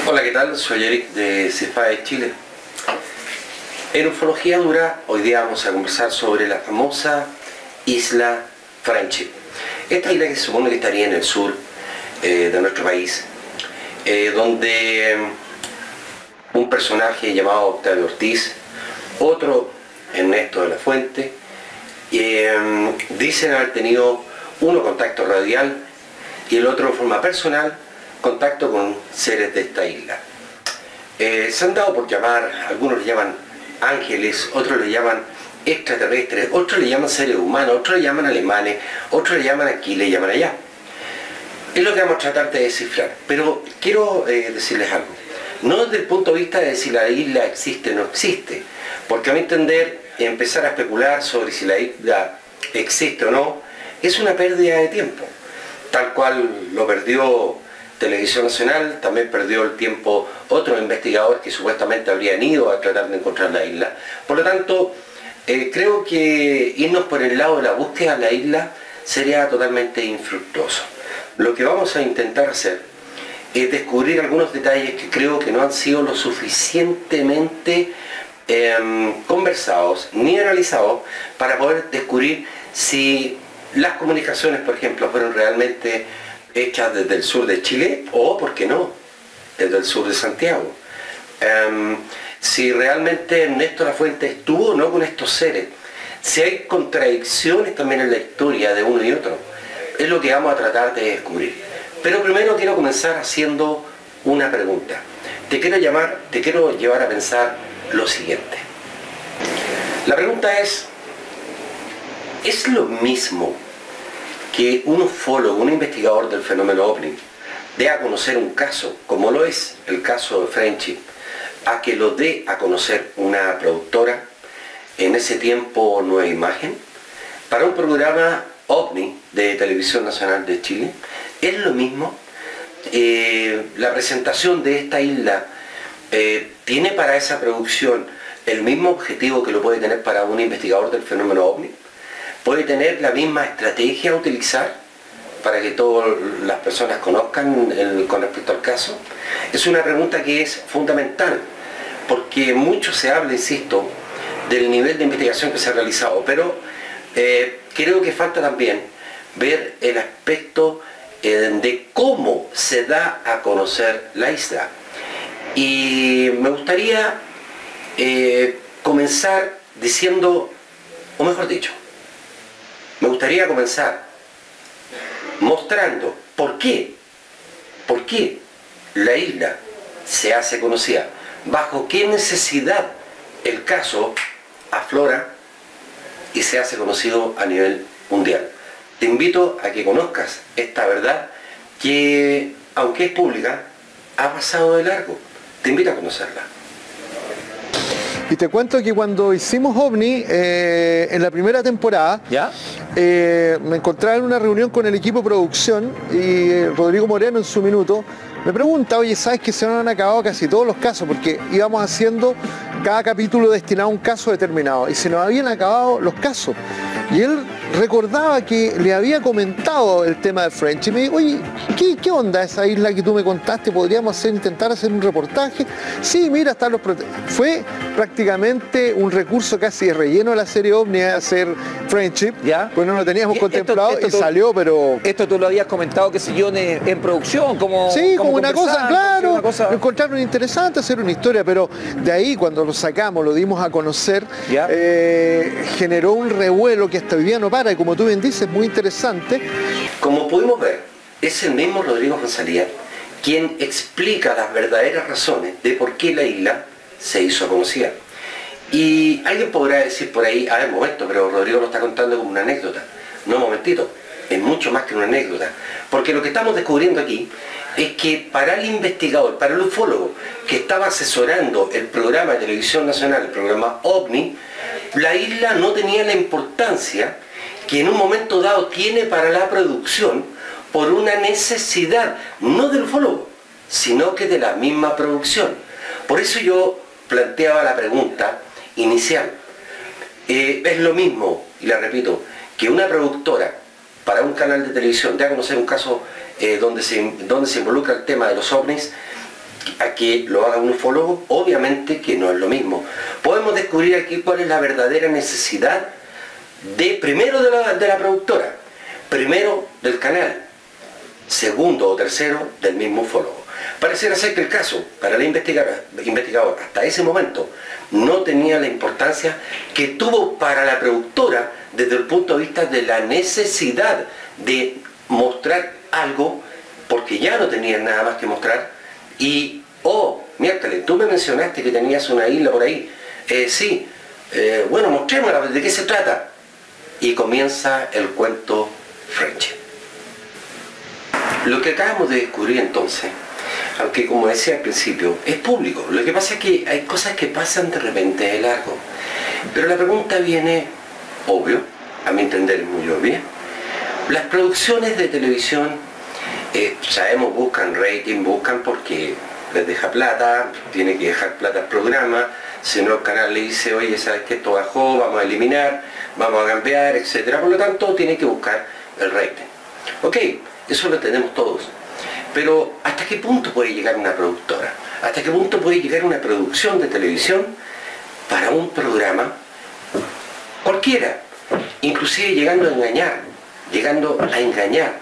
Hola, ¿qué tal? Soy Eric de CIFAE Chile. En Ufología Dura, hoy día vamos a conversar sobre la famosa isla Friendship. Esta isla que se supone que estaría en el sur de nuestro país, donde un personaje llamado Octavio Ortiz, otro Ernesto de la Fuente, dicen haber tenido uno contacto radial y el otro de forma personal contacto con seres de esta isla. Se han dado por llamar, algunos le llaman ángeles, otros le llaman extraterrestres, otros le llaman seres humanos, otros le llaman alemanes, otros le llaman aquí, le llaman allá. Es lo que vamos a tratar de descifrar, pero quiero decirles algo. No desde el punto de vista de si la isla existe o no existe, porque a mi entender empezar a especular sobre si la isla existe o no es una pérdida de tiempo, tal cual lo perdió Televisión Nacional, también perdió el tiempo otros investigadores que supuestamente habrían ido a tratar de encontrar la isla. Por lo tanto, creo que irnos por el lado de la búsqueda de la isla sería totalmente infructuoso. Lo que vamos a intentar hacer es descubrir algunos detalles que creo que no han sido lo suficientemente conversados ni analizados para poder descubrir si las comunicaciones, por ejemplo, fueron realmente hechas desde el sur de Chile o, ¿por qué no?, desde el sur de Santiago. Si realmente Ernesto de la Fuente estuvo o no con estos seres, si hay contradicciones también en la historia de uno y otro, es lo que vamos a tratar de descubrir. Pero primero quiero comenzar haciendo una pregunta. Te quiero llevar a pensar lo siguiente. La pregunta es lo mismo que un ufólogo, un investigador del fenómeno OVNI, dé a conocer un caso, como lo es el caso de Friendship, a que lo dé a conocer una productora, en ese tiempo Nueva Imagen, para un programa OVNI de Televisión Nacional de Chile? ¿Es lo mismo? La presentación de esta isla tiene para esa producción el mismo objetivo que lo puede tener para un investigador del fenómeno OVNI. ¿Puede tener la misma estrategia a utilizar para que todas las personas conozcan con respecto al caso? Es una pregunta que es fundamental, porque mucho se habla, insisto, del nivel de investigación que se ha realizado, pero creo que falta también ver el aspecto de cómo se da a conocer la isla. Y me gustaría comenzar diciendo, o mejor dicho, me gustaría comenzar mostrando por qué la isla se hace conocida, bajo qué necesidad el caso aflora y se hace conocido a nivel mundial. Te invito a que conozcas esta verdad que, aunque es pública, ha pasado de largo. Te invito a conocerla. Y te cuento que cuando hicimos OVNI, en la primera temporada, ¿ya? Me encontraba en una reunión con el equipo de producción y Rodrigo Moreno en su minuto me pregunta, oye, ¿sabes que se nos han acabado casi todos los casos? Porque íbamos haciendo cada capítulo destinado a un caso determinado y se nos habían acabado los casos. Y él recordaba que le había comentado el tema de Friendship y me dijo, oye, ¿qué onda esa isla que tú me contaste? ¿Podríamos intentar hacer un reportaje? Sí, mira, están los... Fue prácticamente un recurso casi de relleno de la serie OVNI a hacer Friendship, ¿ya? Pues no lo teníamos contemplado y salió, pero... Esto tú lo habías comentado, qué sé yo, en producción, como... Sí, como una cosa, claro, una cosa... lo encontraron interesante hacer una historia, pero de ahí cuando lo sacamos, lo dimos a conocer, generó un revuelo que hasta hoy día no para, y como tú bien dices, muy interesante. Como pudimos ver, es el mismo Rodrigo González quien explica las verdaderas razones de por qué la isla se hizo conocida. Y alguien podrá decir por ahí, a ver, momento, pero Rodrigo lo está contando como una anécdota. No, momentito, es mucho más que una anécdota. Porque lo que estamos descubriendo aquí es que para el investigador, para el ufólogo que estaba asesorando el programa de Televisión Nacional, el programa OVNI, la isla no tenía la importancia que en un momento dado tiene para la producción por una necesidad, no del ufólogo, sino que de la misma producción. Por eso yo planteaba la pregunta inicial. Es lo mismo, y la repito, que una productora para un canal de televisión dé a conocer un caso donde se involucra el tema de los ovnis, a que lo haga un ufólogo? Obviamente que no es lo mismo. Podemos descubrir aquí cuál es la verdadera necesidad primero de la productora, primero del canal, segundo o tercero del mismo ufólogo. Pareciera ser que el caso para el investigador hasta ese momento no tenía la importancia que tuvo para la productora desde el punto de vista de la necesidad de mostrar algo, porque ya no tenían nada más que mostrar. Y, miércoles, tú me mencionaste que tenías una isla por ahí. Sí, bueno, mostrémosla, ¿de qué se trata? Y comienza el cuento Friendship. Lo que acabamos de descubrir entonces, aunque como decía al principio, es público. Lo que pasa es que hay cosas que pasan de repente de largo. Pero la pregunta viene, obvio, a mi entender es muy obvia. Las producciones de televisión, sabemos, buscan rating, buscan porque les deja plata, tiene que dejar plata al programa, si no el canal le dice, oye, sabes que esto bajó, vamos a eliminar, vamos a cambiar, etc. Por lo tanto, tiene que buscar el rating. Ok, eso lo tenemos todos. Pero ¿hasta qué punto puede llegar una productora? ¿Hasta qué punto puede llegar una producción de televisión para un programa cualquiera? Inclusive llegando a engañar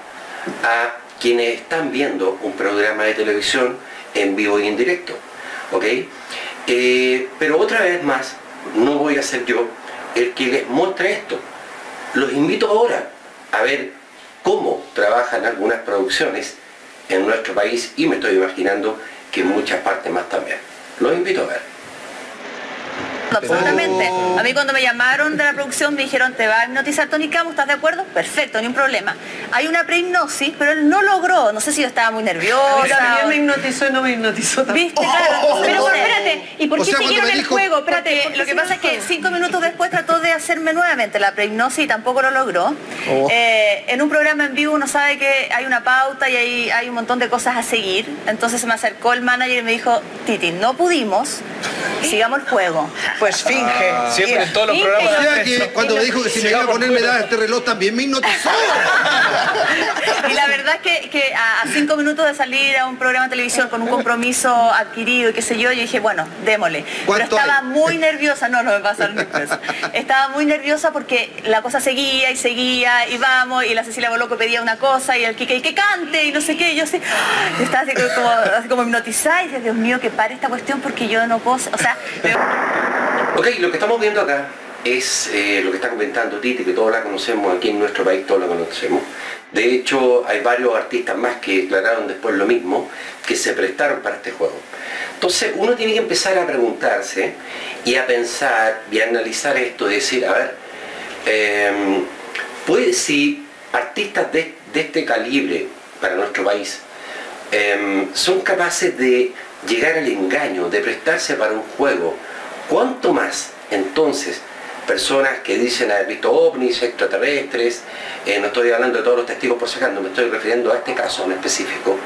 a quienes están viendo un programa de televisión en vivo y en directo. ¿Ok? Pero otra vez más, no voy a ser yo el que les muestre esto. Los invito ahora a ver cómo trabajan algunas producciones en nuestro país, y me estoy imaginando que en muchas partes más también. Los invito a ver. Absolutamente. A mí cuando me llamaron de la producción me dijeron, ¿te va a hipnotizar Tony Camo? ¿Estás de acuerdo? Perfecto, ni un problema. Hay una prehipnosis, pero él no logró. No sé si yo estaba muy nerviosa. También me hipnotizó y no me hipnotizó tampoco. ¿Viste? Claro. Pero espérate, ¿y por qué siguieron el juego? Espérate, Porque lo que pasa es que 5 minutos después trató de hacerme nuevamente la prehipnosis y tampoco lo logró. En un programa en vivo uno sabe que hay una pauta y hay un montón de cosas a seguir. Entonces se me acercó el manager y me dijo, Titi, no pudimos, sigamos el juego. Pues finge. Siempre en todos los Finge. programas. O sea que cuando me dijo que si me iba a poner medalla este reloj también me hipnotizó. Y la verdad es que a 5 minutos de salir a un programa de televisión con un compromiso adquirido y qué sé yo dije, bueno, démosle. Pero estaba muy nerviosa, no me pasaron ni peso. Estaba muy nerviosa porque la cosa seguía y vamos, y la Cecilia Boloco pedía una cosa y el Quique, y que cante, y no sé qué, y yo así, estaba así como hipnotizada y dije, Dios mío, que pare esta cuestión porque yo no puedo, o sea... Ok, lo que estamos viendo acá es lo que está comentando Titi, que todos la conocemos aquí en nuestro país, todos la conocemos. De hecho, hay varios artistas más que declararon después lo mismo, que se prestaron para este juego. Entonces, uno tiene que empezar a preguntarse y a pensar y a analizar esto, de decir, a ver, si artistas de este calibre para nuestro país son capaces de llegar al engaño, de prestarse para un juego, ¿cuánto más entonces personas que dicen haber visto ovnis, extraterrestres? No estoy hablando de todos los testigos por sacando, me estoy refiriendo a este caso en específico.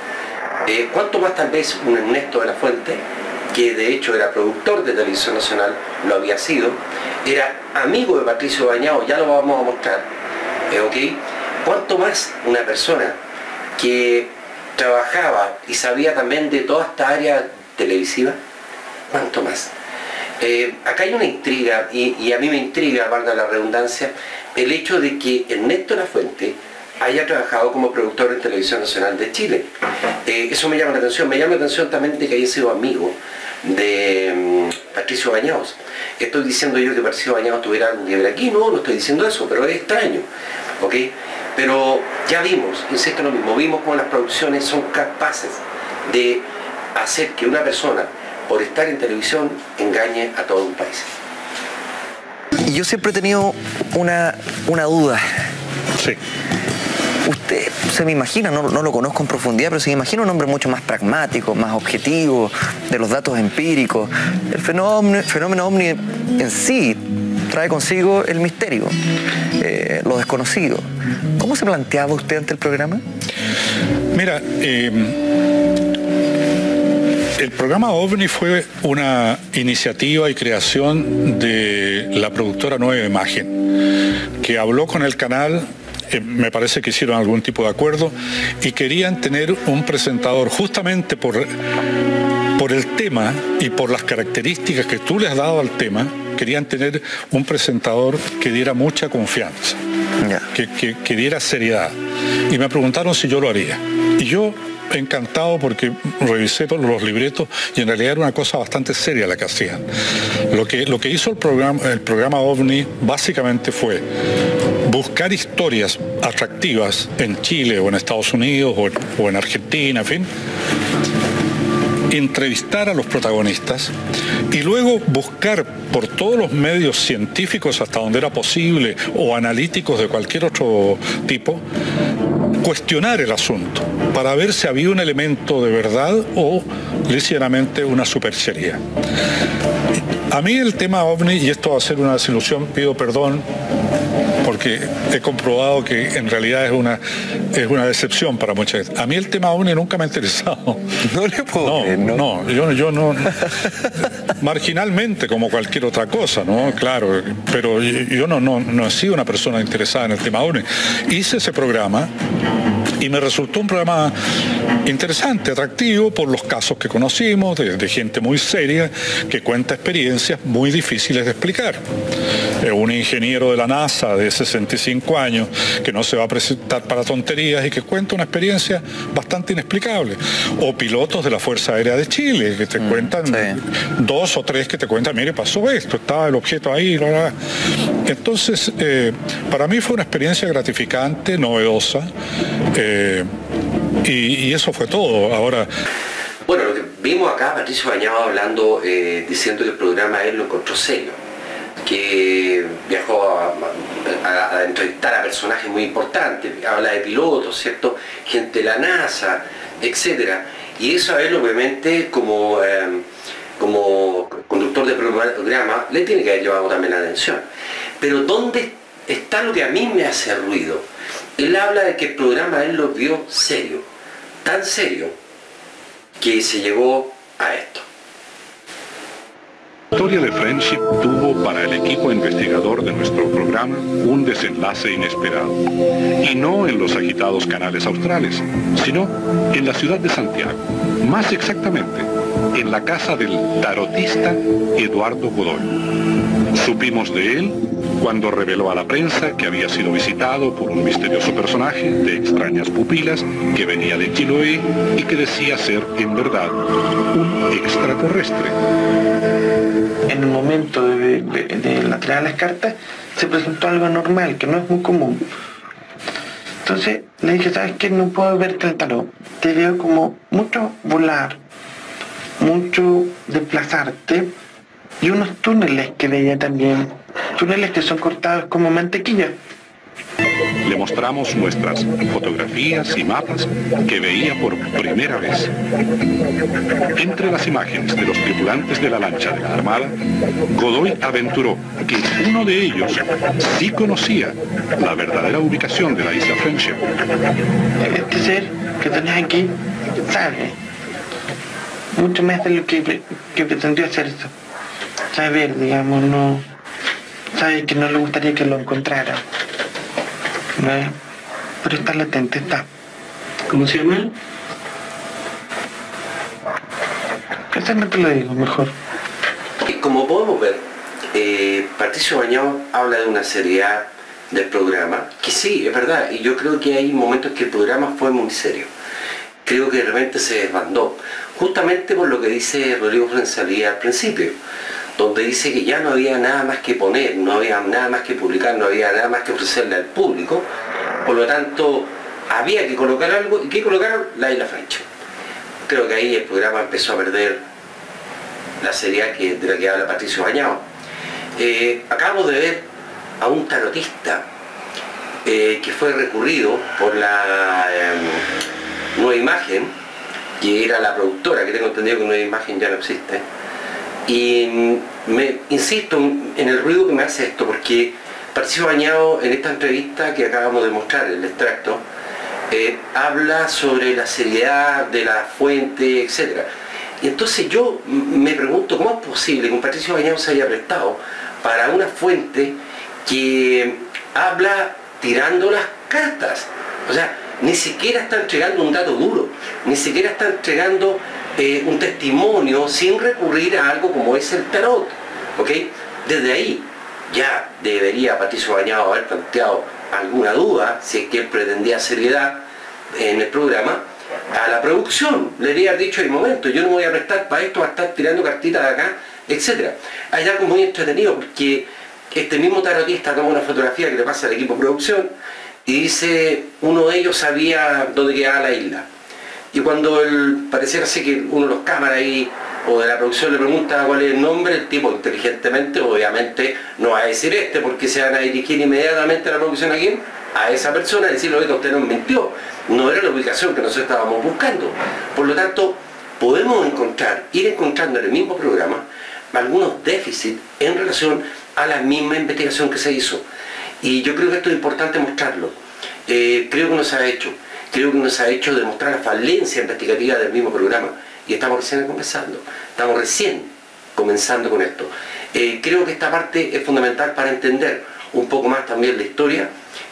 ¿Cuánto más tal vez un Ernesto de la Fuente, que de hecho era productor de Televisión Nacional, lo había sido, era amigo de Patricio Bañado, ya lo vamos a mostrar, ¿ok? ¿Cuánto más una persona que trabajaba y sabía también de toda esta área televisiva? ¿Cuánto más? Acá hay una intriga, y a mí me intriga, valga la redundancia, el hecho de que Ernesto de la Fuente haya trabajado como productor en Televisión Nacional de Chile. Eso me llama la atención. Me llama la atención también de que haya sido amigo de Patricio Bañados. ¿Estoy diciendo yo que Patricio Bañados tuviera algún que ver aquí? No, no estoy diciendo eso, pero es extraño, ¿ok? Pero ya vimos, insisto en lo mismo, vimos cómo las producciones son capaces de hacer que una persona, por estar en televisión, engañe a todo un país. Y yo siempre he tenido una duda. Sí. Usted se me imagina, no lo conozco en profundidad, pero se me imagina un hombre mucho más pragmático, más objetivo, de los datos empíricos. El fenómeno ovni en sí trae consigo el misterio, lo desconocido. ¿Cómo se planteaba usted ante el programa? Mira, el programa OVNI fue una iniciativa y creación de la productora Nueva Imagen, que habló con el canal, me parece que hicieron algún tipo de acuerdo, y querían tener un presentador justamente por por el tema y por las características que tú le has dado al tema, querían tener un presentador que diera mucha confianza, que diera seriedad. Y me preguntaron si yo lo haría. Y yo, encantado, porque revisé todos los libretos y en realidad era una cosa bastante seria la que hacían. Lo que hizo el programa OVNI básicamente fue buscar historias atractivas en Chile o en Estados Unidos o en Argentina, en fin, entrevistar a los protagonistas y luego buscar por todos los medios científicos hasta donde era posible o analíticos de cualquier otro tipo, cuestionar el asunto para ver si había un elemento de verdad o ligeramente una superchería. A mí el tema OVNI, y esto va a ser una desilusión, pido perdón, porque he comprobado que en realidad es una decepción para mucha gente. A mí el tema OVNI nunca me ha interesado. No le puedo creer, ¿no? No, yo no, marginalmente como cualquier otra cosa, ¿no? Claro, pero yo no he sido una persona interesada en el tema OVNI. Hice ese programa y me resultó un programa interesante, atractivo por los casos que conocimos, de gente muy seria, que cuenta experiencias muy difíciles de explicar. Un ingeniero de la NASA de 65 años que no se va a presentar para tonterías y que cuenta una experiencia bastante inexplicable. O pilotos de la Fuerza Aérea de Chile que te cuentan, dos o tres que te cuentan, mire, pasó esto, estaba el objeto ahí, bla, bla. Entonces, para mí fue una experiencia gratificante, novedosa, y eso fue todo. Ahora, bueno, lo que vimos acá, Patricio Bañado hablando, diciendo que el programa él lo encontró serio, que viajó a entrevistar a personajes muy importantes, habla de pilotos, ¿cierto? Gente de la NASA, etcétera. Y eso a él obviamente como conductor de programa le tiene que haber llevado también la atención. Pero ¿dónde está lo que a mí me hace ruido? Él habla de que el programa él lo vio serio, tan serio que se llegó a esto. La historia de Friendship tuvo para el equipo investigador de nuestro programa un desenlace inesperado. Y no en los agitados canales australes, sino en la ciudad de Santiago. Más exactamente, en la casa del tarotista Eduardo Godoy. Supimos de él cuando reveló a la prensa que había sido visitado por un misterioso personaje de extrañas pupilas que venía de Chiloé y que decía ser, en verdad, un extraterrestre. En el momento de la tirada de las cartas se presentó algo anormal, que no es muy común. Entonces le dije, ¿sabes qué? No puedo verte el tarot. Te veo como mucho volar, mucho desplazarte y unos túneles que veía también. Túneles que son cortados como mantequilla. Le mostramos nuestras fotografías y mapas que veía por primera vez. Entre las imágenes de los tripulantes de la lancha de la Armada, Godoy aventuró que uno de ellos sí conocía la verdadera ubicación de la isla Friendship. Este ser que tenés aquí sabe mucho más de lo que pretendió hacer eso. Saber, digamos, no sabe que no le gustaría que lo encontrara. ¿Ves? Pero está latente, está. ¿Cómo se llama él? Eso no te lo digo, mejor. Como podemos ver, Patricio Bañado habla de una seriedad del programa, que sí, es verdad, y yo creo que hay momentos que el programa fue muy serio. Creo que de repente se desbandó, justamente por lo que dice Rodrigo Fuenzalía al principio, donde dice que ya no había nada más que poner, no había nada más que publicar, no había nada más que ofrecerle al público, por lo tanto había que colocar algo, y ¿qué colocaron? La isla Friendship. Creo que ahí el programa empezó a perder la seriedad de la que habla Patricio Bañado. Acabamos de ver a un tarotista que fue recurrido por la Nueva Imagen, que era la productora, que tengo entendido que Nueva Imagen ya no existe. Y insisto en el ruido que me hace esto, porque Patricio Bañado en esta entrevista que acabamos de mostrar, el extracto, habla sobre la seriedad de la fuente, etc. Y entonces yo me pregunto, ¿cómo es posible que un Patricio Bañado se haya prestado para una fuente que habla tirando las cartas? O sea, ni siquiera está entregando un dato duro, ni siquiera está entregando un testimonio sin recurrir a algo como es el tarot, ¿ok? Desde ahí ya debería Patricio Bañado haber planteado alguna duda, si es que él pretendía seriedad en el programa, a la producción. Le habría dicho en el momento, yo no me voy a prestar para esto, va a estar tirando cartitas de acá, etc. Hay algo muy entretenido porque este mismo tarotista toma una fotografía que le pasa al equipo de producción y dice, uno de ellos sabía dónde quedaba la isla. Y cuando pareciera ser que uno de los cámaras ahí o de la producción le pregunta cuál es el nombre, el tipo inteligentemente, obviamente, no va a decir porque se van a dirigir inmediatamente a la producción a quién, a esa persona, decirle, oiga, usted nos mintió, no era la ubicación que nosotros estábamos buscando. Por lo tanto, podemos ir encontrando en el mismo programa algunos déficits en relación a la misma investigación que se hizo. Y yo creo que esto es importante mostrarlo. Creo que no se ha hecho. Creo que no se ha hecho demostrar la falencia investigativa del mismo programa. Y estamos recién comenzando con esto. Creo que esta parte es fundamental para entender un poco más también la historia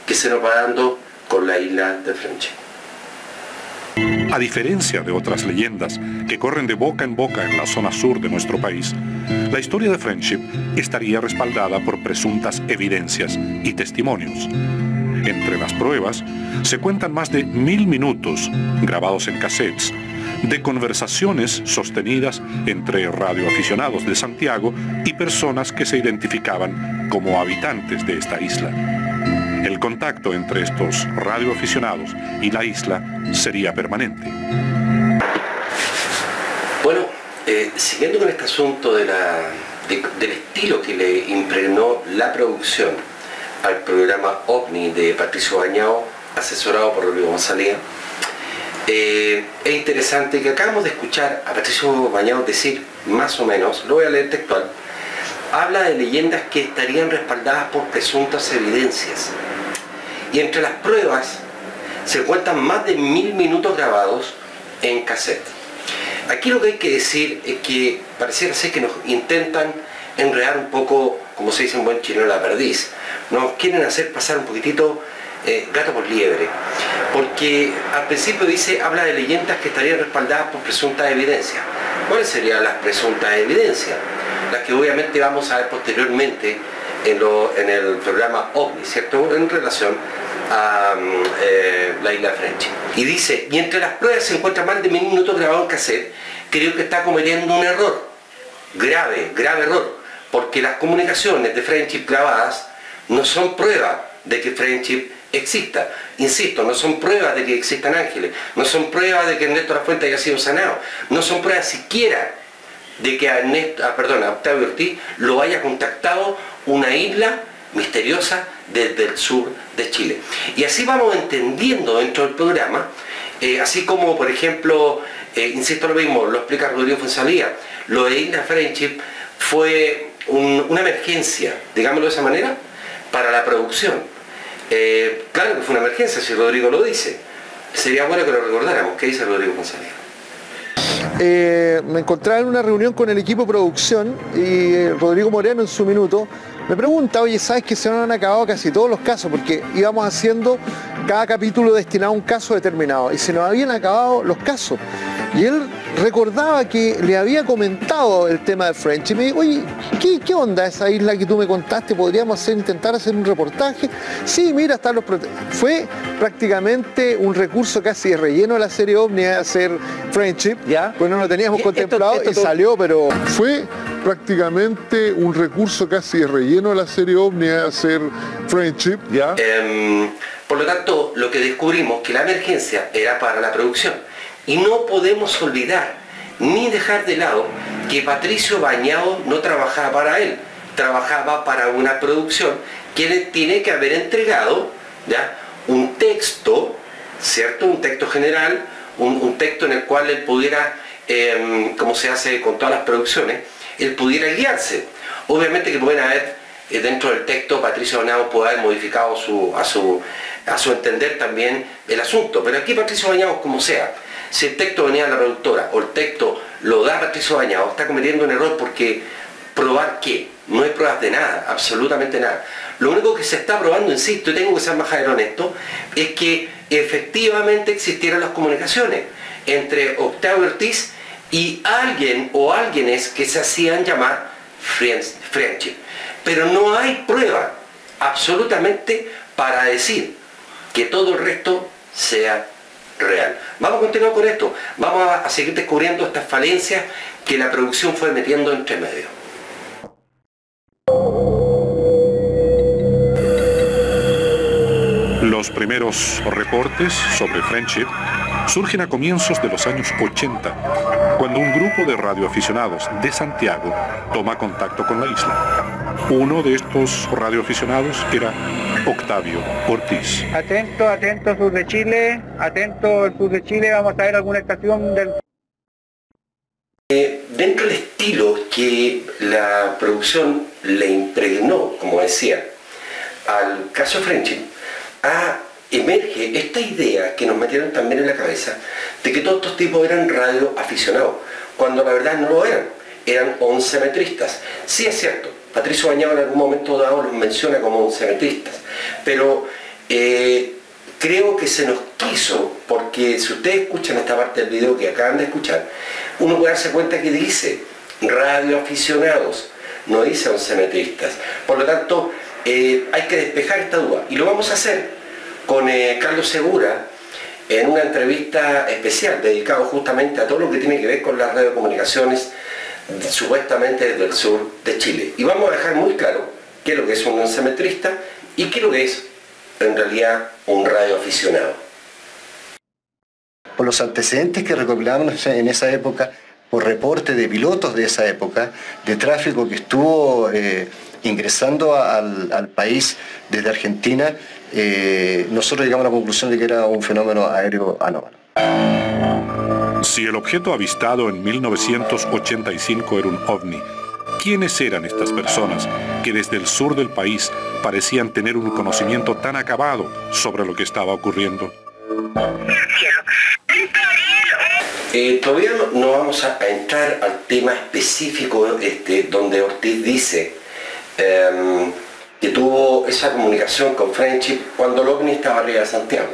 que se nos va dando con la isla de Friendship. A diferencia de otras leyendas que corren de boca en boca en la zona sur de nuestro país, la historia de Friendship estaría respaldada por presuntas evidencias y testimonios. Entre las pruebas se cuentan más de 1000 minutos grabados en cassettes de conversaciones sostenidas entre radioaficionados de Santiago y personas que se identificaban como habitantes de esta isla. El contacto entre estos radioaficionados y la isla sería permanente. Bueno, siguiendo con este asunto del estilo que le impregnó la producción al programa OVNI de Patricio Bañado, asesorado por Rodrigo González, es interesante que acabamos de escuchar a Patricio Bañado decir, más o menos, lo voy a leer textual, habla de leyendas que estarían respaldadas por presuntas evidencias. Y entre las pruebas se cuentan más de 1000 minutos grabados en cassette. Aquí lo que hay que decir es que pareciera ser que nos intentan enredar un poco, como se dice en buen chileno, la perdiz. Nos quieren hacer pasar un poquitito gato por liebre. Porque al principio habla de leyendas que estarían respaldadas por presuntas evidencias. ¿Cuáles serían las presuntas evidencias? Las que obviamente vamos a ver posteriormente en el programa OVNI, ¿cierto? En relación a la isla de Friendship. Y dice, y entre las pruebas se encuentran más de 1000 minutos grabados en cassette. Creo que está cometiendo un error, grave error, porque las comunicaciones de Friendship grabadas no son pruebas de que Friendship exista. Insisto, no son pruebas de que existan ángeles, no son pruebas de que Ernesto Lafuente haya sido sanado, no son pruebas siquiera de que a Octavio Ortiz lo haya contactado una isla misteriosa desde el sur de Chile. Y así vamos entendiendo dentro del programa, así como por ejemplo, insisto lo mismo, lo explica Rodrigo Fonsalía, lo de Isla Friendship fue una emergencia, digámoslo de esa manera, para la producción. Claro que fue una emergencia, si Rodrigo lo dice. Sería bueno que lo recordáramos. ¿Qué dice Rodrigo Fonsalía? Me encontraba en una reunión con el equipo de producción y Rodrigo Moreno en su minuto me pregunta, oye, ¿sabes que se nos han acabado casi todos los casos? Porque íbamos haciendo cada capítulo destinado a un caso determinado y se nos habían acabado los casos. Y él recordaba que le había comentado el tema de Friendship y me dijo, oye, ¿qué onda esa isla que tú me contaste? ¿Podríamos intentar hacer un reportaje? Sí, mira, están los... Fue prácticamente un recurso casi de relleno de la serie OVNI a hacer Friendship, ¿ya? Pues no lo teníamos contemplado y salió, pero fue prácticamente un recurso casi de relleno de la serie OVNI a hacer Friendship, ¿ya? Por lo tanto, lo que descubrimos que la emergencia era para la producción. Y no podemos olvidar ni dejar de lado que Patricio Bañado no trabajaba para él, trabajaba para una producción que le tiene que haber entregado, ¿ya?, un texto, ¿cierto? Un texto general, un texto en el cual él pudiera, como se hace con todas las producciones, él pudiera guiarse. Obviamente que pueden haber, dentro del texto, Patricio Bañado puede haber modificado a su entender también el asunto, pero aquí Patricio Bañado, como sea, si el texto venía de la productora o el texto lo da Patricio Bañado, está cometiendo un error porque probar qué, no hay pruebas de nada, absolutamente nada. Lo único que se está probando, insisto, y tengo que ser más honesto, es que efectivamente existieron las comunicaciones entre Octavio Ortiz y alguien o alguienes que se hacían llamar Friendship. Pero no hay prueba absolutamente para decir que todo el resto sea real. Vamos a continuar con esto, vamos a seguir descubriendo estas falencias que la producción fue metiendo entre medio. Los primeros reportes sobre Friendship surgen a comienzos de los años 80, cuando un grupo de radioaficionados de Santiago toma contacto con la isla. Uno de estos radioaficionados era Octavio Ortiz. Atento, atento, sur de Chile, atento, sur de Chile, vamos a ver alguna estación del... Dentro del estilo que la producción le impregnó, como decía, al caso Friendship, emerge esta idea que nos metieron también en la cabeza de que todos estos tipos eran radioaficionados, cuando la verdad no lo eran oncemetristas. Sí es cierto, Patricio Bañado en algún momento dado los menciona como oncemetristas, pero creo que se nos quiso, porque si ustedes escuchan esta parte del video que acaban de escuchar, uno puede darse cuenta que dice radioaficionados, no dice oncemetristas. Por lo tanto, hay que despejar esta duda, y lo vamos a hacer con Carlos Segura en una entrevista especial dedicado justamente a todo lo que tiene que ver con las radiocomunicaciones supuestamente desde el sur de Chile. Y vamos a dejar muy claro qué es lo que es un oncemetrista y qué es lo que es en realidad un radioaficionado. Por los antecedentes que recopilamos en esa época, por reporte de pilotos de esa época, de tráfico que estuvo ingresando al país desde Argentina, nosotros llegamos a la conclusión de que era un fenómeno aéreo anómalo. Si el objeto avistado en 1985 era un ovni, ¿quiénes eran estas personas que desde el sur del país parecían tener un conocimiento tan acabado sobre lo que estaba ocurriendo? Todavía no vamos a entrar al tema específico donde Ortiz dice que tuvo esa comunicación con Friendship cuando el ovni estaba arriba de Santiago.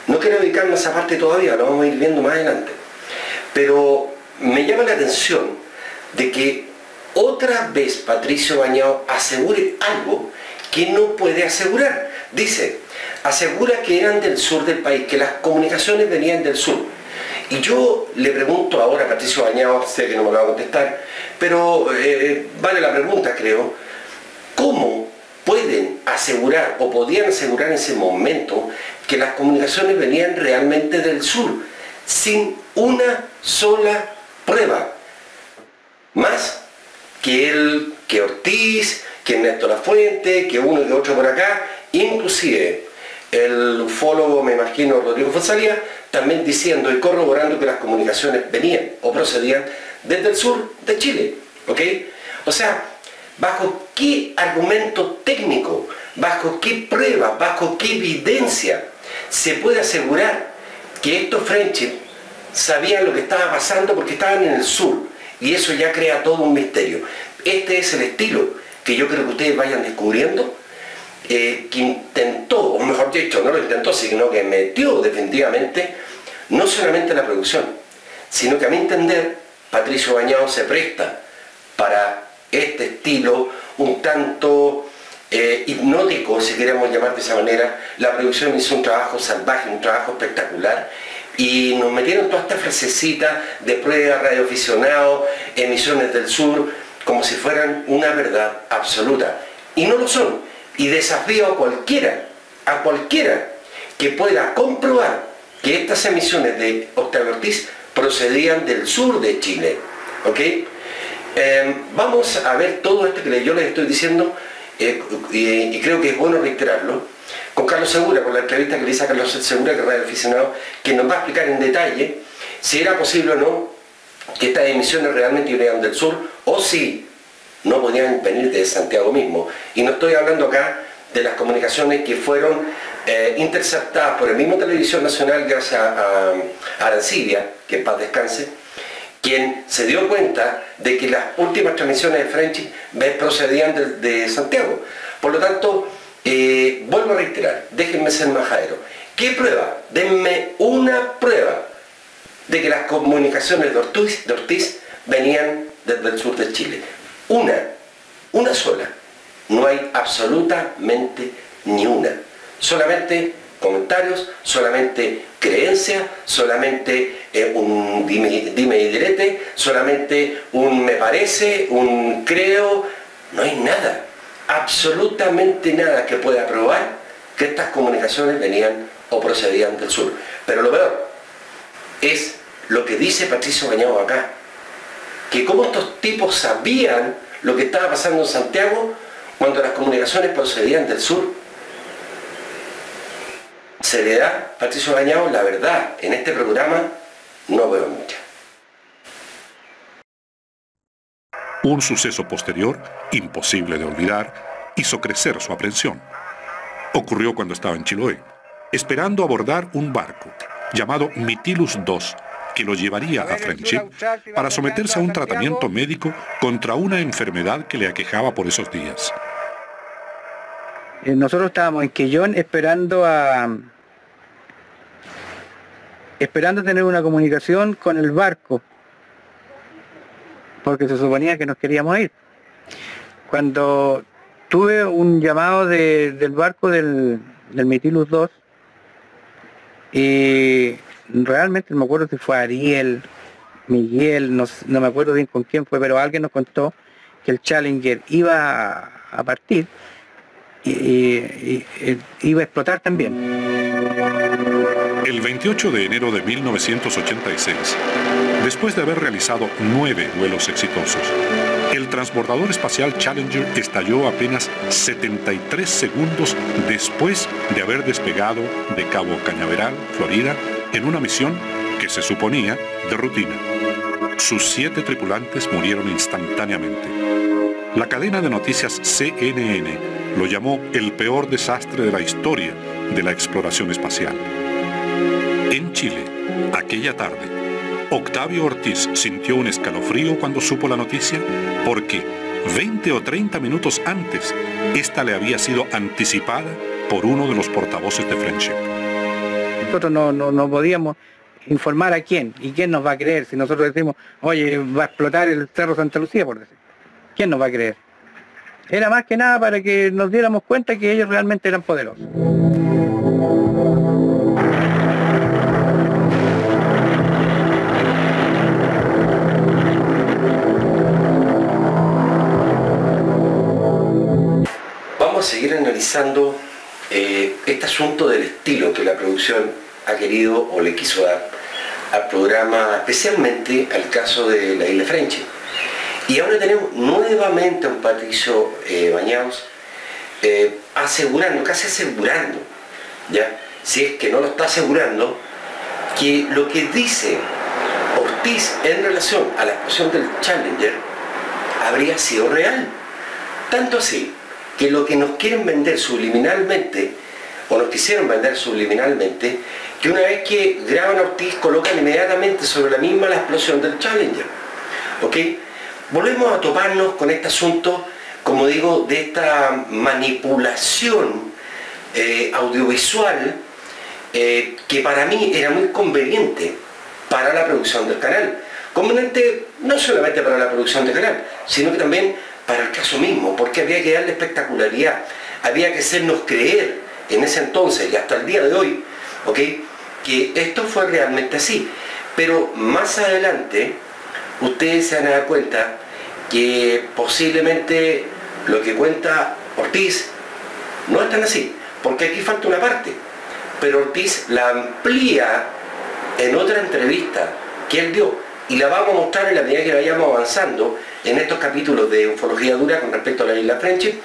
No quiero dedicarme a esa parte todavía, lo vamos a ir viendo más adelante. Pero me llama la atención de que otra vez Patricio Bañado asegure algo que no puede asegurar. Dice, asegura que eran del sur del país, que las comunicaciones venían del sur. Y yo le pregunto ahora a Patricio Bañado, sé que no me lo va a contestar, pero vale la pregunta, creo, ¿cómo pueden asegurar o podían asegurar en ese momento que las comunicaciones venían realmente del sur, sin una sola prueba? Más que Ortiz, que Ernesto Lafuente, que uno y otro por acá, inclusive el ufólogo, me imagino, Rodrigo Fonsalía, también diciendo y corroborando que las comunicaciones venían o procedían desde el sur de Chile, ¿ok? O sea, ¿bajo qué argumento técnico, bajo qué prueba, bajo qué evidencia se puede asegurar que estos Friendship sabían lo que estaba pasando porque estaban en el sur? Y eso ya crea todo un misterio. Este es el estilo que yo creo que ustedes vayan descubriendo, que intentó, o mejor dicho, no lo intentó, sino que metió definitivamente, no solamente la producción, sino que a mi entender, Patricio Bañado se presta para este estilo un tanto hipnótico, si queremos llamar de esa manera. La producción hizo un trabajo salvaje, un trabajo espectacular, y nos metieron toda esta frasecita de prueba, radioaficionado, emisiones del sur, como si fueran una verdad absoluta. Y no lo son. Y desafío a cualquiera que pueda comprobar que estas emisiones de Octavio Ortiz procedían del sur de Chile. ¿Ok? Vamos a ver todo esto que yo les estoy diciendo, y creo que es bueno reiterarlo, con Carlos Segura, con la entrevista que le hice a Carlos Segura, que es radioaficionado, que nos va a explicar en detalle si era posible o no que estas emisiones realmente venían del sur, o si no podían venir de Santiago mismo. Y no estoy hablando acá de las comunicaciones que fueron interceptadas por el mismo Televisión Nacional gracias a Arancibia, que en paz descanse, quien se dio cuenta de que las últimas transmisiones de Friendship procedían de Santiago. Por lo tanto, vuelvo a reiterar, déjenme ser majadero. ¿Qué prueba? Denme una prueba de que las comunicaciones de Ortiz venían desde el sur de Chile. Una sola. No hay absolutamente ni una. Solamente comentarios, solamente creencias, solamente un dime y direte, solamente un me parece, un creo. No hay nada, absolutamente nada que pueda probar que estas comunicaciones venían o procedían del sur. Pero lo peor es lo que dice Patricio Bañados acá, que cómo estos tipos sabían lo que estaba pasando en Santiago cuando las comunicaciones procedían del sur. Seriedad, Patricio Bañados, la verdad, en este programa no veo mucha. Un suceso posterior, imposible de olvidar, hizo crecer su aprensión. Ocurrió cuando estaba en Chiloé, esperando abordar un barco llamado Mytilus II, que lo llevaría a Friendship para someterse a un tratamiento médico contra una enfermedad que le aquejaba por esos días. Nosotros estábamos en Quellón esperando tener una comunicación con el barco, porque se suponía que nos queríamos ir. Cuando tuve un llamado del barco del Mytilus II, y realmente no me acuerdo si fue Ariel, Miguel, no me acuerdo bien con quién fue, pero alguien nos contó que el Challenger iba a partir y iba a explotar también. El 28 de enero de 1986, después de haber realizado 9 vuelos exitosos, el transbordador espacial Challenger estalló apenas 73 segundos después de haber despegado de Cabo Cañaveral, Florida, en una misión que se suponía de rutina. Sus 7 tripulantes murieron instantáneamente. La cadena de noticias CNN lo llamó el peor desastre de la historia de la exploración espacial. En Chile, aquella tarde, Octavio Ortiz sintió un escalofrío cuando supo la noticia porque 20 o 30 minutos antes, esta le había sido anticipada por uno de los portavoces de Friendship. Nosotros no podíamos informar a quién, y quién nos va a creer si nosotros decimos, oye, va a explotar el Cerro Santa Lucía, por decir. ¿Quién nos va a creer? Era más que nada para que nos diéramos cuenta que ellos realmente eran poderosos. Vamos a seguir analizando este asunto del estilo que la producción ha querido o le quiso dar al programa, especialmente al caso de la isla Friendship. Y ahora tenemos nuevamente a un Patricio Bañados asegurando, casi asegurando, ¿ya? Si es que no lo está asegurando, que lo que dice Ortiz en relación a la explosión del Challenger habría sido real. Tanto así que lo que nos quieren vender subliminalmente, o nos quisieron vender subliminalmente, que una vez que graban a Ortiz colocan inmediatamente sobre la misma la explosión del Challenger. ¿Ok? Volvemos a toparnos con este asunto, como digo, de esta manipulación audiovisual que para mí era muy conveniente para la producción del canal. Conveniente no solamente para la producción del canal, sino que también para el caso mismo, porque había que darle espectacularidad, había que hacernos creer en ese entonces y hasta el día de hoy, ¿ok?, que esto fue realmente así. Pero más adelante ustedes se van a dar cuenta que posiblemente lo que cuenta Ortiz no es tan así, porque aquí falta una parte, pero Ortiz la amplía en otra entrevista que él dio y la vamos a mostrar en la medida que vayamos avanzando en estos capítulos de Ufología Dura con respecto a la isla Friendship.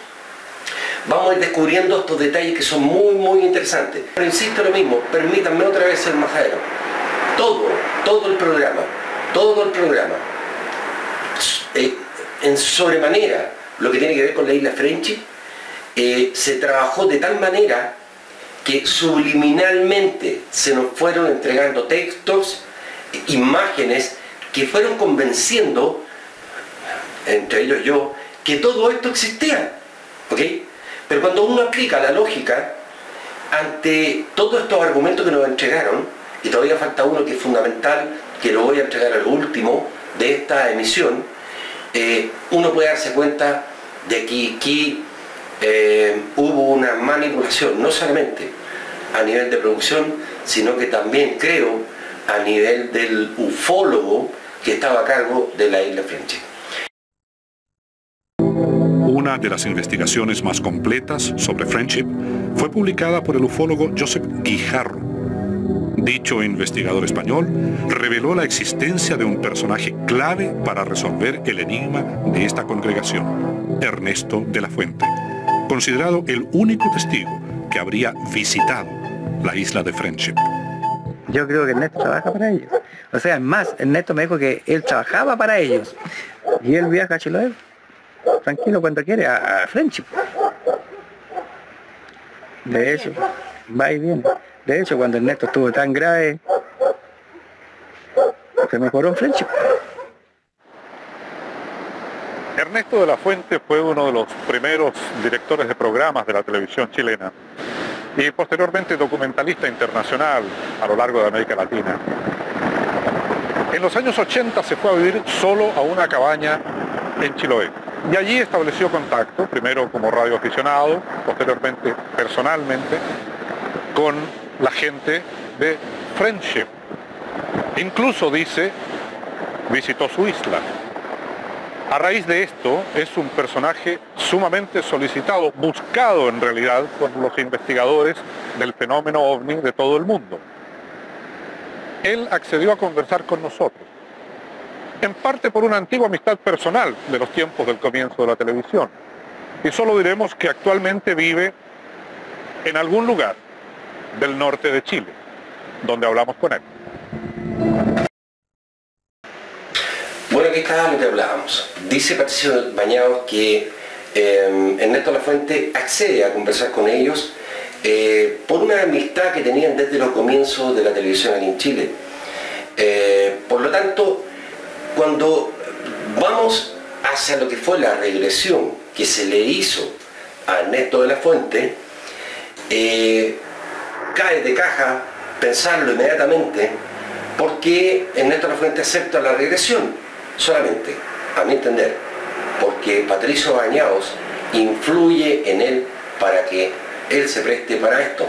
Vamos a ir descubriendo estos detalles que son muy interesantes. Pero insisto lo mismo, permítanme otra vez ser majadero. Todo el programa, en sobremanera, lo que tiene que ver con la isla Friendship, se trabajó de tal manera que subliminalmente se nos fueron entregando textos, imágenes, que fueron convenciendo, entre ellos yo, que todo esto existía. ¿Ok? Pero cuando uno aplica la lógica ante todos estos argumentos que nos entregaron, y todavía falta uno que es fundamental, que lo voy a entregar al último de esta emisión, uno puede darse cuenta de que aquí hubo una manipulación, no solamente a nivel de producción, sino que también creo a nivel del ufólogo que estaba a cargo de la isla Friendship. Una de las investigaciones más completas sobre Friendship fue publicada por el ufólogo Josep Guijarro. Dicho investigador español reveló la existencia de un personaje clave para resolver el enigma de esta congregación, Ernesto de la Fuente, considerado el único testigo que habría visitado la isla de Friendship. Yo creo que Ernesto trabaja para ellos. O sea, es más, Ernesto me dijo que él trabajaba para ellos. Y él viaja a Chiloé, tranquilo cuando quiere, a Friendship. De hecho, va y viene. De hecho, cuando Ernesto estuvo tan grave, se mejoró en Friendship. Ernesto de la Fuente fue uno de los primeros directores de programas de la televisión chilena y posteriormente documentalista internacional a lo largo de América Latina. En los años 80 se fue a vivir solo a una cabaña en Chiloé y allí estableció contacto, primero como radioaficionado, posteriormente personalmente, con la gente de Friendship. Incluso dice, visitó su isla. A raíz de esto, es un personaje sumamente solicitado, buscado en realidad por los investigadores del fenómeno OVNI de todo el mundo. Él accedió a conversar con nosotros, en parte por una antigua amistad personal de los tiempos del comienzo de la televisión. Y solo diremos que actualmente vive en algún lugar del norte de Chile, donde hablamos con él. Bueno, aquí está lo que hablábamos. Dice Patricio Bañados que Ernesto de la Fuente accede a conversar con ellos por una amistad que tenían desde los comienzos de la televisión aquí en Chile. Por lo tanto, cuando vamos hacia lo que fue la regresión que se le hizo a Ernesto de la Fuente, cae de caja pensarlo inmediatamente porque Ernesto de la Fuente acepta la regresión. Solamente, a mi entender, porque Patricio Bañados influye en él para que él se preste para esto.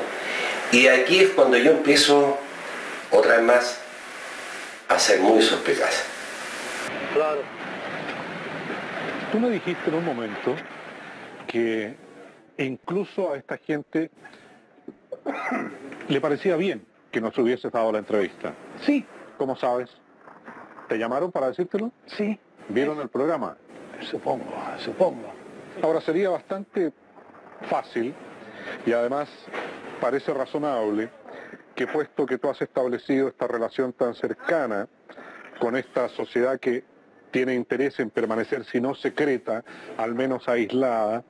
Y aquí es cuando yo empiezo, otra vez más, a ser muy suspicaz. Claro. Tú me dijiste en un momento que incluso a esta gente le parecía bien que nos hubieses dado la entrevista. Sí. ¿Cómo sabes? ¿Te llamaron para decírtelo? Sí. ¿Vieron el programa? Supongo. Ahora sería bastante fácil y además parece razonable que puesto que tú has establecido esta relación tan cercana con esta sociedad que tiene interés en permanecer, si no secreta, al menos aislada,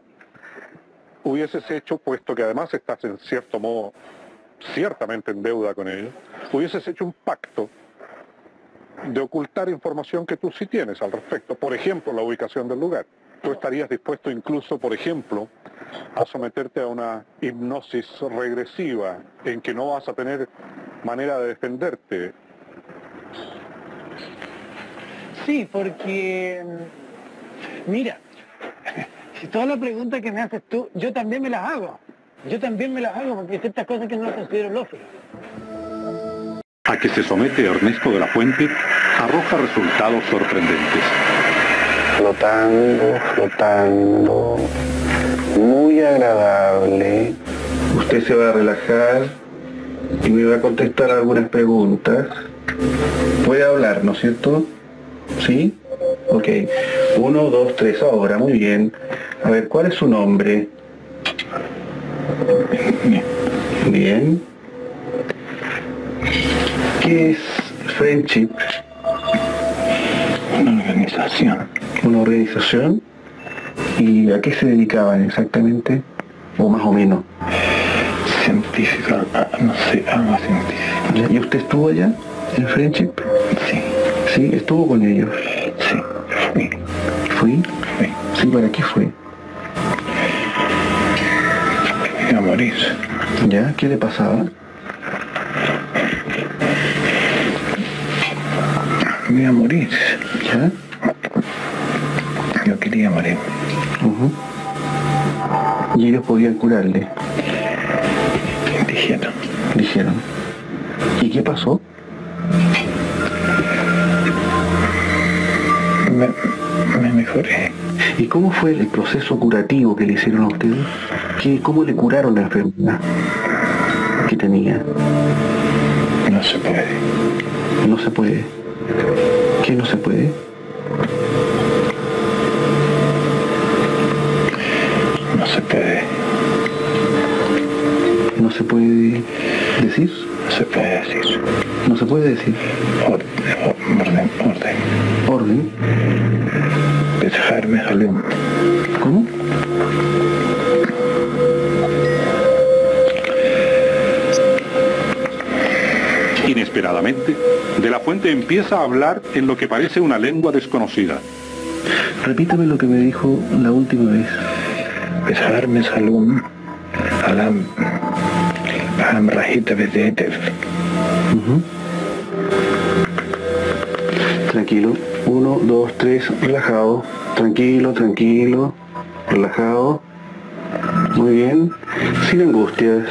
hubieses hecho, puesto que además estás en cierto modo ciertamente en deuda con ellos, hubieses hecho un pacto de ocultar información que tú sí tienes al respecto, por ejemplo, la ubicación del lugar. Tú estarías dispuesto incluso, por ejemplo, a someterte a una hipnosis regresiva en que no vas a tener manera de defenderte. Sí, porque, mira, si toda la pregunta que me haces tú, yo también me las hago. Porque hay ciertas cosas que no las considero lógicas. A que se somete Ernesto de la Fuente arroja resultados sorprendentes. Flotando, muy agradable. Usted se va a relajar y me va a contestar algunas preguntas. Puede hablar, ¿no es cierto? ¿Sí? Ok. 1, 2, 3, ahora, muy bien. A ver, ¿cuál es su nombre? Bien. ¿Qué es Friendship? Una organización. ¿Una organización? ¿Y a qué se dedicaban exactamente? ¿O más o menos? Científica, no sé, algo científico. ¿Y usted estuvo allá en Friendship? Sí. ¿Sí? ¿Estuvo con ellos? Sí. ¿Fui? Sí. ¿Sí? ¿Para qué fue? A morir. ¿Ya? ¿Qué le pasaba? me iba a morir. ¿Ya? Yo quería morir. Y ellos podían curarle. Dijeron. ¿Y qué pasó? Me mejoré. ¿Y cómo fue el proceso curativo que le hicieron a ustedes? ¿Cómo le curaron la enfermedad que tenía? No se puede. No se puede. ¿Qué no se puede? No se puede. ¿No se puede decir? No se puede decir. No se puede decir. Orden. Dejarme salud. ¿Cómo? Inesperadamente, De la Fuente empieza a hablar en lo que parece una lengua desconocida. Repítame lo que me dijo la última vez. Dejarme salud. Alam rajita bedetev. Tranquilo. 1, 2, 3, relajado. Tranquilo, relajado. Muy bien. Sin angustias.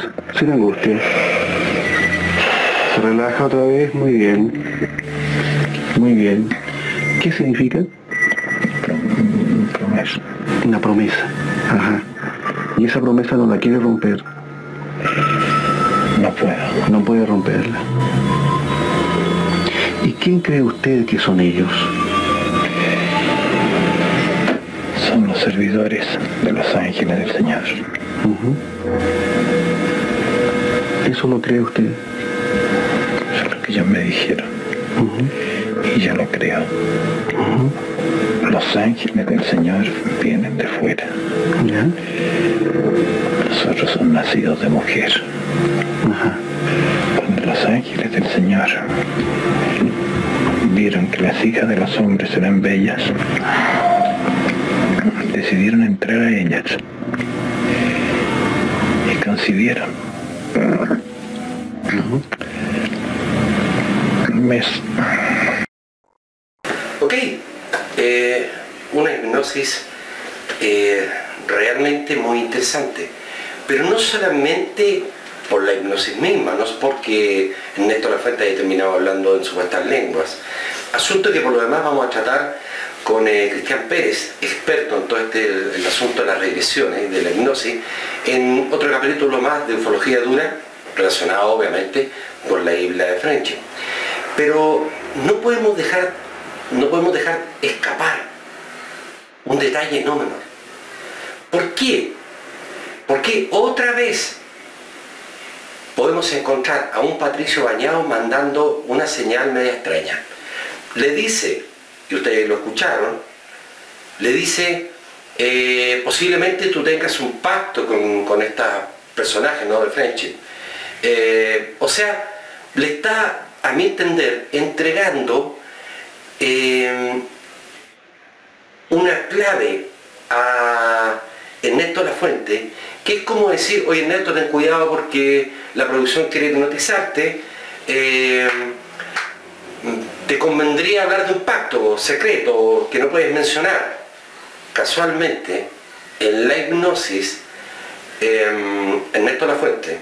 Se relaja otra vez. Muy bien. ¿Qué significa? Promesa. Una promesa. Ajá. Y esa promesa no la quiere romper. No puedo. No puede romperla. ¿Y quién cree usted que son ellos? Son los servidores de los ángeles del Señor. ¿Eso lo cree usted? Eso es lo que ellos me dijeron. Y yo lo creo. Los ángeles del Señor vienen de fuera. ¿Ya? Nosotros somos nacidos de mujer. Cuando los ángeles del Señor vieron que las hijas de los hombres eran bellas, decidieron entrar a ellas y concibieron un mes. Ok, una hipnosis realmente muy interesante, pero no solamente por la hipnosis misma, no es porque Ernesto La Fuente haya terminado hablando en supuestas lenguas, asunto que por lo demás vamos a tratar con Cristian Pérez, experto en todo el asunto de las regresiones, de la hipnosis, en otro capítulo más de ufología dura, relacionado obviamente con la isla de Friendship. Pero no podemos dejar escapar un detalle no menor. ¿Por qué? Porque otra vez podemos encontrar a un Patricio Bañado mandando una señal media extraña. Le dice, y ustedes lo escucharon, le dice, posiblemente tú tengas un pacto con estos personajes, ¿no?, de Friendship. O sea, le está, a mi entender, entregando una clave a Ernesto La Fuente, que es como decir, oye Ernesto, ten cuidado porque la producción quiere hipnotizarte, te convendría hablar de un pacto secreto que no puedes mencionar. Casualmente, en la hipnosis, Ernesto La Fuente,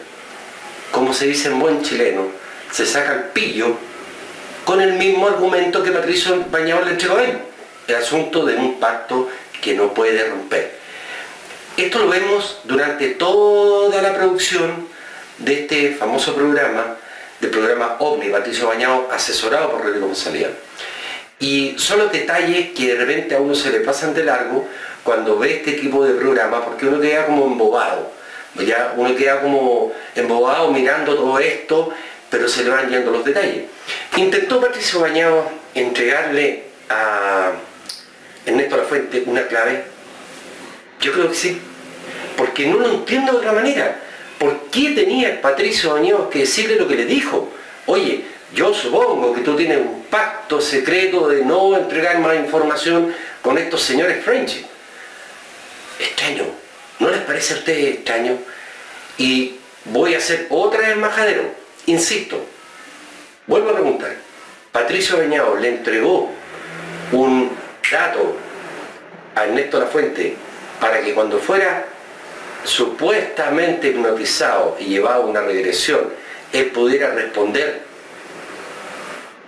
como se dice en buen chileno, se saca el pillo con el mismo argumento que Patricio Bañado le entregó a él, el asunto de un pacto que no puede romper. Esto lo vemos durante toda la producción de este famoso programa, del programa OVNI, Patricio Bañado, asesorado por Rodrigo González. Y son los detalles que de repente a uno se le pasan de largo cuando ve este tipo de programa, porque uno queda como embobado, ¿ya? Uno queda como embobado mirando todo esto, pero se le van yendo los detalles. ¿Intentó Patricio Bañado entregarle a Ernesto La Fuente una clave? Yo creo que sí, porque no lo entiendo de otra manera. ¿Por qué tenía Patricio Bañado que decirle lo que le dijo? Oye, yo supongo que tú tienes un pacto secreto de no entregar más información con estos señores Friendship. Extraño, ¿no les parece a ustedes extraño? Y voy a ser otra vez majadero, insisto, vuelvo a preguntar, Patricio Bañados le entregó un dato a Ernesto Lafuente para que cuando fuera supuestamente hipnotizado y llevado a una regresión, él pudiera responder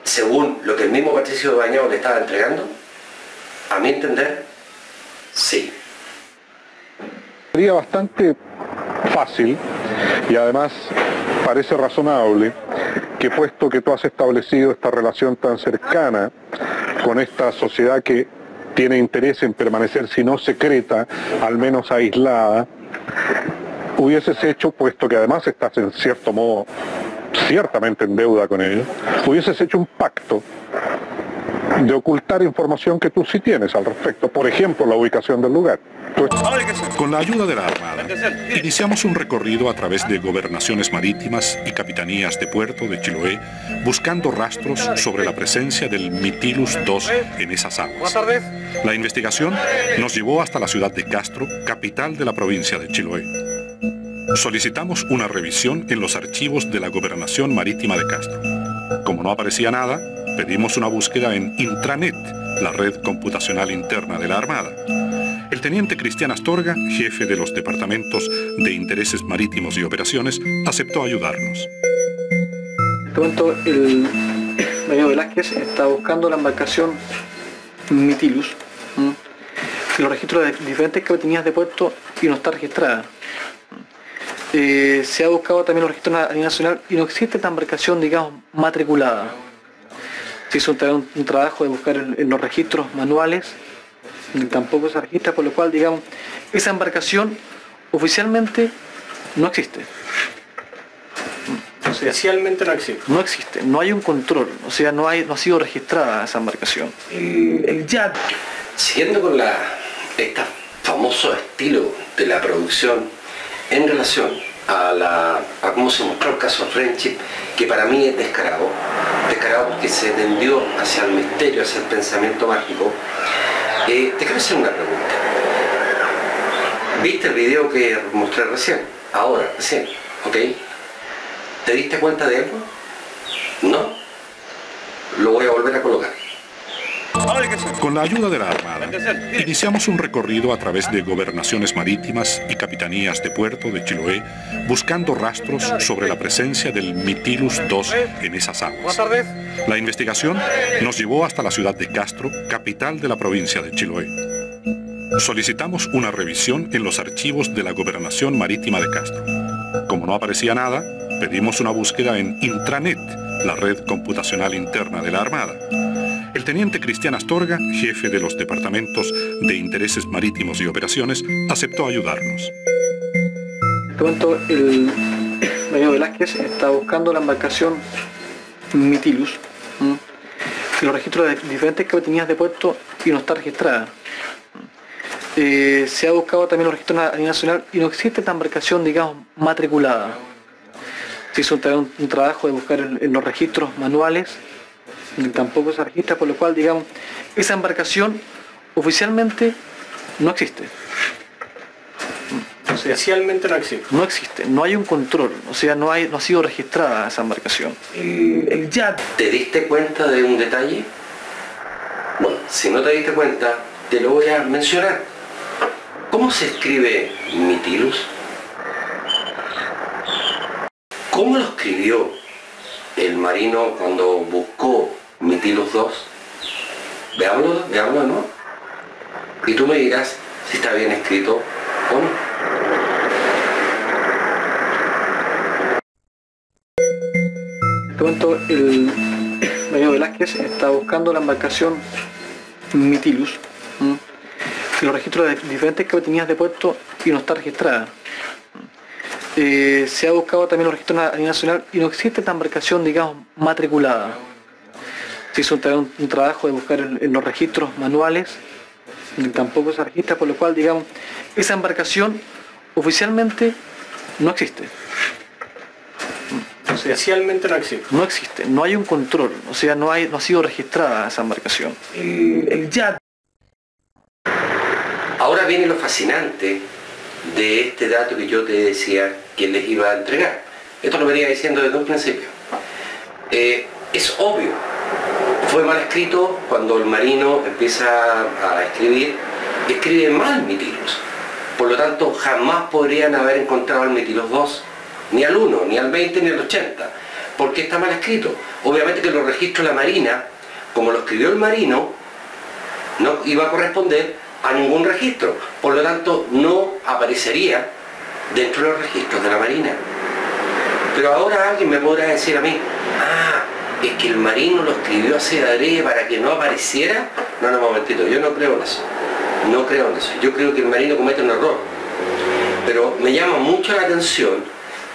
según lo que el mismo Patricio Bañados le estaba entregando, a mi entender, sí. Sería bastante fácil y además parece razonable que, puesto que tú has establecido esta relación tan cercana con esta sociedad que tiene interés en permanecer, si no secreta, al menos aislada, hubieses hecho, puesto que además estás en cierto modo ciertamente en deuda con ellos, hubieses hecho un pacto de ocultar información que tú sí tienes al respecto, por ejemplo, la ubicación del lugar. Con la ayuda de la Armada, iniciamos un recorrido a través de gobernaciones marítimas y capitanías de puerto de Chiloé, buscando rastros sobre la presencia del Mytilus II en esas aguas. La investigación nos llevó hasta la ciudad de Castro, capital de la provincia de Chiloé. Solicitamos una revisión en los archivos de la Gobernación Marítima de Castro. Como no aparecía nada, pedimos una búsqueda en Intranet, la red computacional interna de la Armada. El teniente Cristian Astorga, jefe de los departamentos de Intereses Marítimos y Operaciones, aceptó ayudarnos. En este momento, el Bañados Velázquez está buscando la embarcación Mytilus en los registros de diferentes capitanías de puerto y no está registrada. Se ha buscado también los registros a nivel nacional y no existe esta embarcación, digamos, matriculada. Se hizo un trabajo de buscar en los registros manuales y tampoco se registra, por lo cual, digamos, esa embarcación oficialmente no existe. O sea, oficialmente no existe. No existe, no hay un control, o sea, no ha sido registrada esa embarcación. El YAT. Siguiendo con este famoso estilo de la producción en relación a cómo se mostró el caso Friendship, que para mí es descarado porque se tendió hacia el misterio, hacia el pensamiento mágico. Te quiero hacer una pregunta. ¿Viste el video que mostré recién? Recién, ¿ok? ¿Te diste cuenta de algo? ¿No? Lo voy a volver a colocar. Con la ayuda de la Armada, iniciamos un recorrido a través de gobernaciones marítimas y capitanías de puerto de Chiloé, buscando rastros sobre la presencia del Mytilus II en esas aguas. La investigación nos llevó hasta la ciudad de Castro, capital de la provincia de Chiloé. Solicitamos una revisión en los archivos de la Gobernación Marítima de Castro. Como no aparecía nada, pedimos una búsqueda en Intranet, la red computacional interna de la Armada. El teniente Cristian Astorga, jefe de los departamentos de Intereses Marítimos y Operaciones, aceptó ayudarnos. En este momento, el Bañados Velázquez está buscando la embarcación Mytilus en los registros de diferentes capitanías de puerto y no está registrada. Se ha buscado también los registros a nivel nacional y no existe esta embarcación, digamos, matriculada. Se hizo un trabajo de buscar en los registros manuales y tampoco se registra, por lo cual, digamos, esa embarcación oficialmente no existe. O sea, oficialmente no existe. No existe, no hay un control, o sea, no ha sido registrada esa embarcación. El YAT. ¿Te diste cuenta de un detalle? Bueno, si no te diste cuenta, te lo voy a mencionar. ¿Cómo se escribe Mytilus? ¿Cómo lo escribió el marino cuando buscó Mytilus II? Veámoslo de nuevo. Y tú me dirás si está bien escrito o no. En este momento, el Bañados Velázquez está buscando la embarcación Mytilus en los registros de diferentes capitanías de puerto y no está registrada. Se ha buscado también los registros a nivel nacional y no existe esta embarcación, digamos, matriculada. Se hizo un trabajo de buscar en los registros manuales y tampoco se registra, por lo cual, digamos, esa embarcación oficialmente no existe. O sea, oficialmente no existe. No existe, no hay un control, o sea, no ha sido registrada esa embarcación. El YAT. Ahora viene lo fascinante de este dato que yo te decía que les iba a entregar. Esto lo venía diciendo desde un principio. Es obvio fue mal escrito cuando el marino empieza a escribir, escribe mal Mitilus. Por lo tanto, jamás podrían haber encontrado al Mitilus 2, ni al 1, ni al 20, ni al 80, porque está mal escrito. Obviamente que los registros de la Marina, como lo escribió el marino, no iba a corresponder a ningún registro, por lo tanto no aparecería dentro de los registros de la Marina. Pero ahora alguien me podrá decir a mí, es que el marino lo escribió así de adrede para que no apareciera. No, un momentito, yo no creo en eso. No creo en eso. Yo creo que el marino comete un error. Pero me llama mucho la atención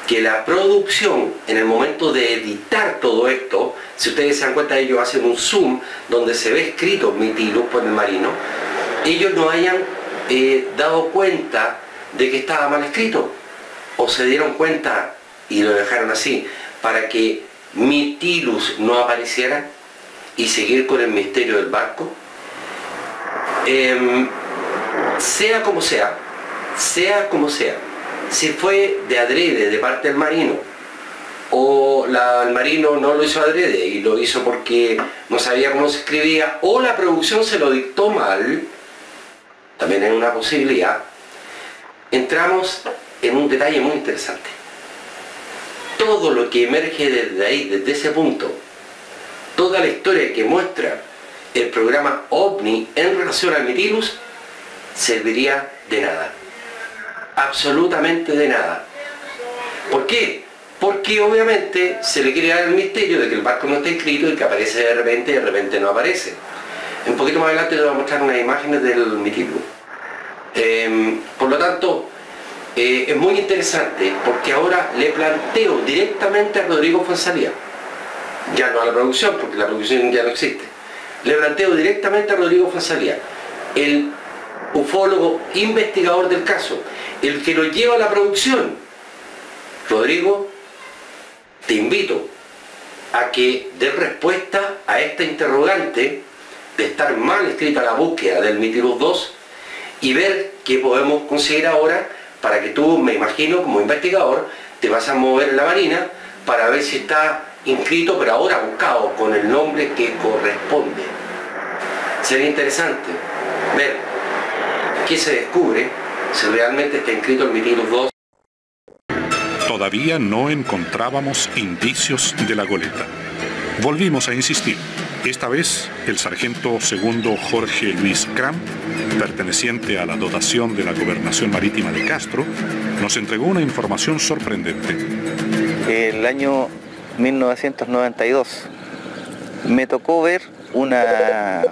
que la producción, en el momento de editar todo esto, si ustedes se dan cuenta, ellos hacen un zoom donde se ve escrito Mitilus por el marino, ellos no hayan dado cuenta de que estaba mal escrito, o se dieron cuenta y lo dejaron así, para que Mitilus no apareciera y seguir con el misterio del barco. Sea como sea, si fue de adrede de parte del marino, o el marino no lo hizo adrede y lo hizo porque no sabía cómo se escribía, o la producción se lo dictó mal, también es una posibilidad, entramos en un detalle muy interesante. Todo lo que emerge desde ahí, desde ese punto, toda la historia que muestra el programa OVNI en relación al Mitilus, serviría de nada. Absolutamente de nada. ¿Por qué? Porque obviamente se le quiere dar el misterio de que el barco no está escrito y que aparece de repente y de repente no aparece. Un poquito más adelante les voy a mostrar unas imágenes del Mitilus. Por lo tanto, es muy interesante porque ahora le planteo directamente a Rodrigo Fonsalía, ya no a la producción, porque la producción ya no existe, le planteo directamente a Rodrigo Fonsalía, el ufólogo investigador del caso, el que lo lleva a la producción. Rodrigo, te invito a que des respuesta a esta interrogante de estar mal escrita la búsqueda del Mitilus 2 y ver qué podemos conseguir ahora, para que tú, me imagino, como investigador, te vas a mover en la Marina para ver si está inscrito, pero ahora buscado con el nombre que corresponde. Sería interesante ver qué se descubre si realmente está inscrito el Mitilus 2. Todavía no encontrábamos indicios de la goleta. Volvimos a insistir. Esta vez, el sargento segundo Jorge Luis Cram, perteneciente a la dotación de la Gobernación Marítima de Castro, nos entregó una información sorprendente. El año 1992 me tocó ver una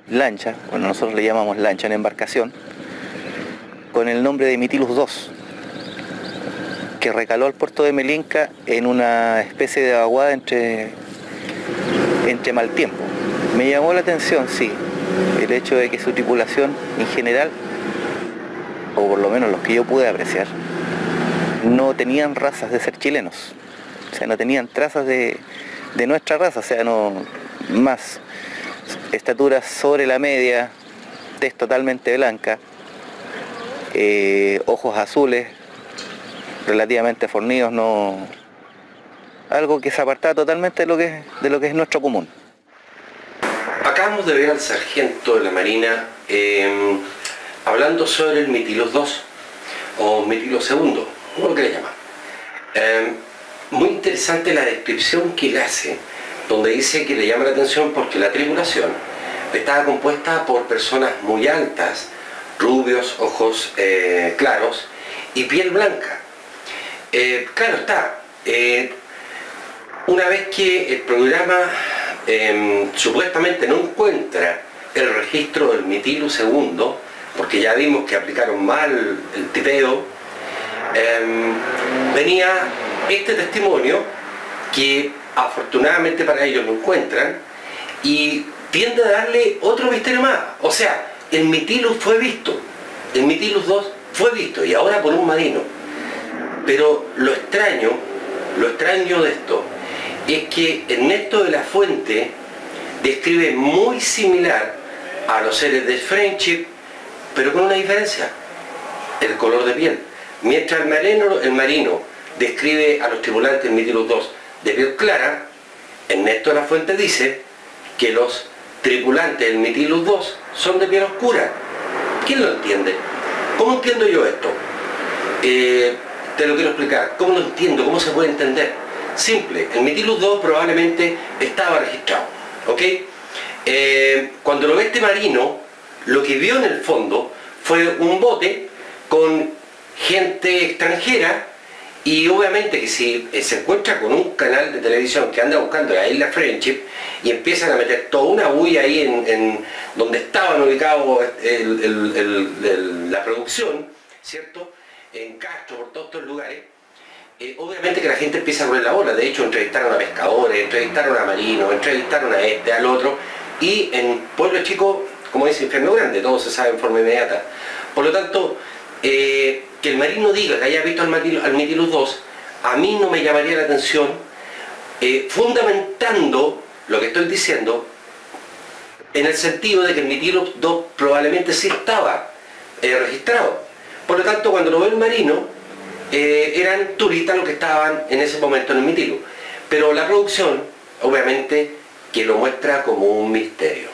lancha, bueno, nosotros le llamamos lancha en embarcación, con el nombre de Mitilus 2, que recaló al puerto de Melinca en una especie de vaguada entre mal tiempo. Me llamó la atención, sí, el hecho de que su tripulación en general, o por lo menos los que yo pude apreciar, no tenían razas de ser chilenos, o sea, no tenían trazas de nuestra raza, o sea, no más estaturas sobre la media, tez totalmente blanca, ojos azules, relativamente fornidos, no, algo que se apartaba totalmente de lo que es nuestro común. Acabamos de ver al sargento de la Marina hablando sobre el Mitilus 2 o Mitilus II, como lo quiera llamar. Muy interesante la descripción que él hace, donde dice que le llama la atención porque la tripulación estaba compuesta por personas muy altas, rubios, ojos claros y piel blanca. Claro está, una vez que el programa supuestamente no encuentra el registro del Mitilus II, porque ya vimos que aplicaron mal el tipeo, venía este testimonio que afortunadamente para ellos lo encuentran y tiende a darle otro misterio más. O sea, el Mitilus fue visto, el Mitilus II fue visto y ahora por un marino. Pero lo extraño de esto es que Ernesto de la Fuente describe muy similar a los seres de Friendship, pero con una diferencia: el color de piel. Mientras el marino describe a los tripulantes del Mitilus II de piel clara, Ernesto de la Fuente dice que los tripulantes del Mitilus 2 son de piel oscura. ¿Quién lo entiende? ¿Cómo entiendo yo esto? Te lo quiero explicar. ¿Cómo lo entiendo? ¿Cómo se puede entender? Simple. El Mitilus 2 probablemente estaba registrado. ¿Ok? Cuando lo ve este marino, lo que vio en el fondo fue un bote con gente extranjera, y obviamente que si se encuentra con un canal de televisión que anda buscando la isla Friendship y empiezan a meter toda una bulla ahí en donde estaban ubicados la producción, ¿cierto? En Castro, por todos estos lugares, obviamente que la gente empieza a poner la bola. De hecho, entrevistaron a pescadores, entrevistaron a marinos, entrevistaron a este, al otro, y en Pueblo Chico, como dice Infierno Grande, todo se sabe en forma inmediata. Por lo tanto, que el marino diga que haya visto al Mitilus 2, a mí no me llamaría la atención, fundamentando lo que estoy diciendo en el sentido de que el Mitilus 2 probablemente sí estaba registrado. Por lo tanto, cuando lo ve el marino, eran turistas los que estaban en ese momento en el Mitilus. Pero la producción, obviamente, que lo muestra como un misterio.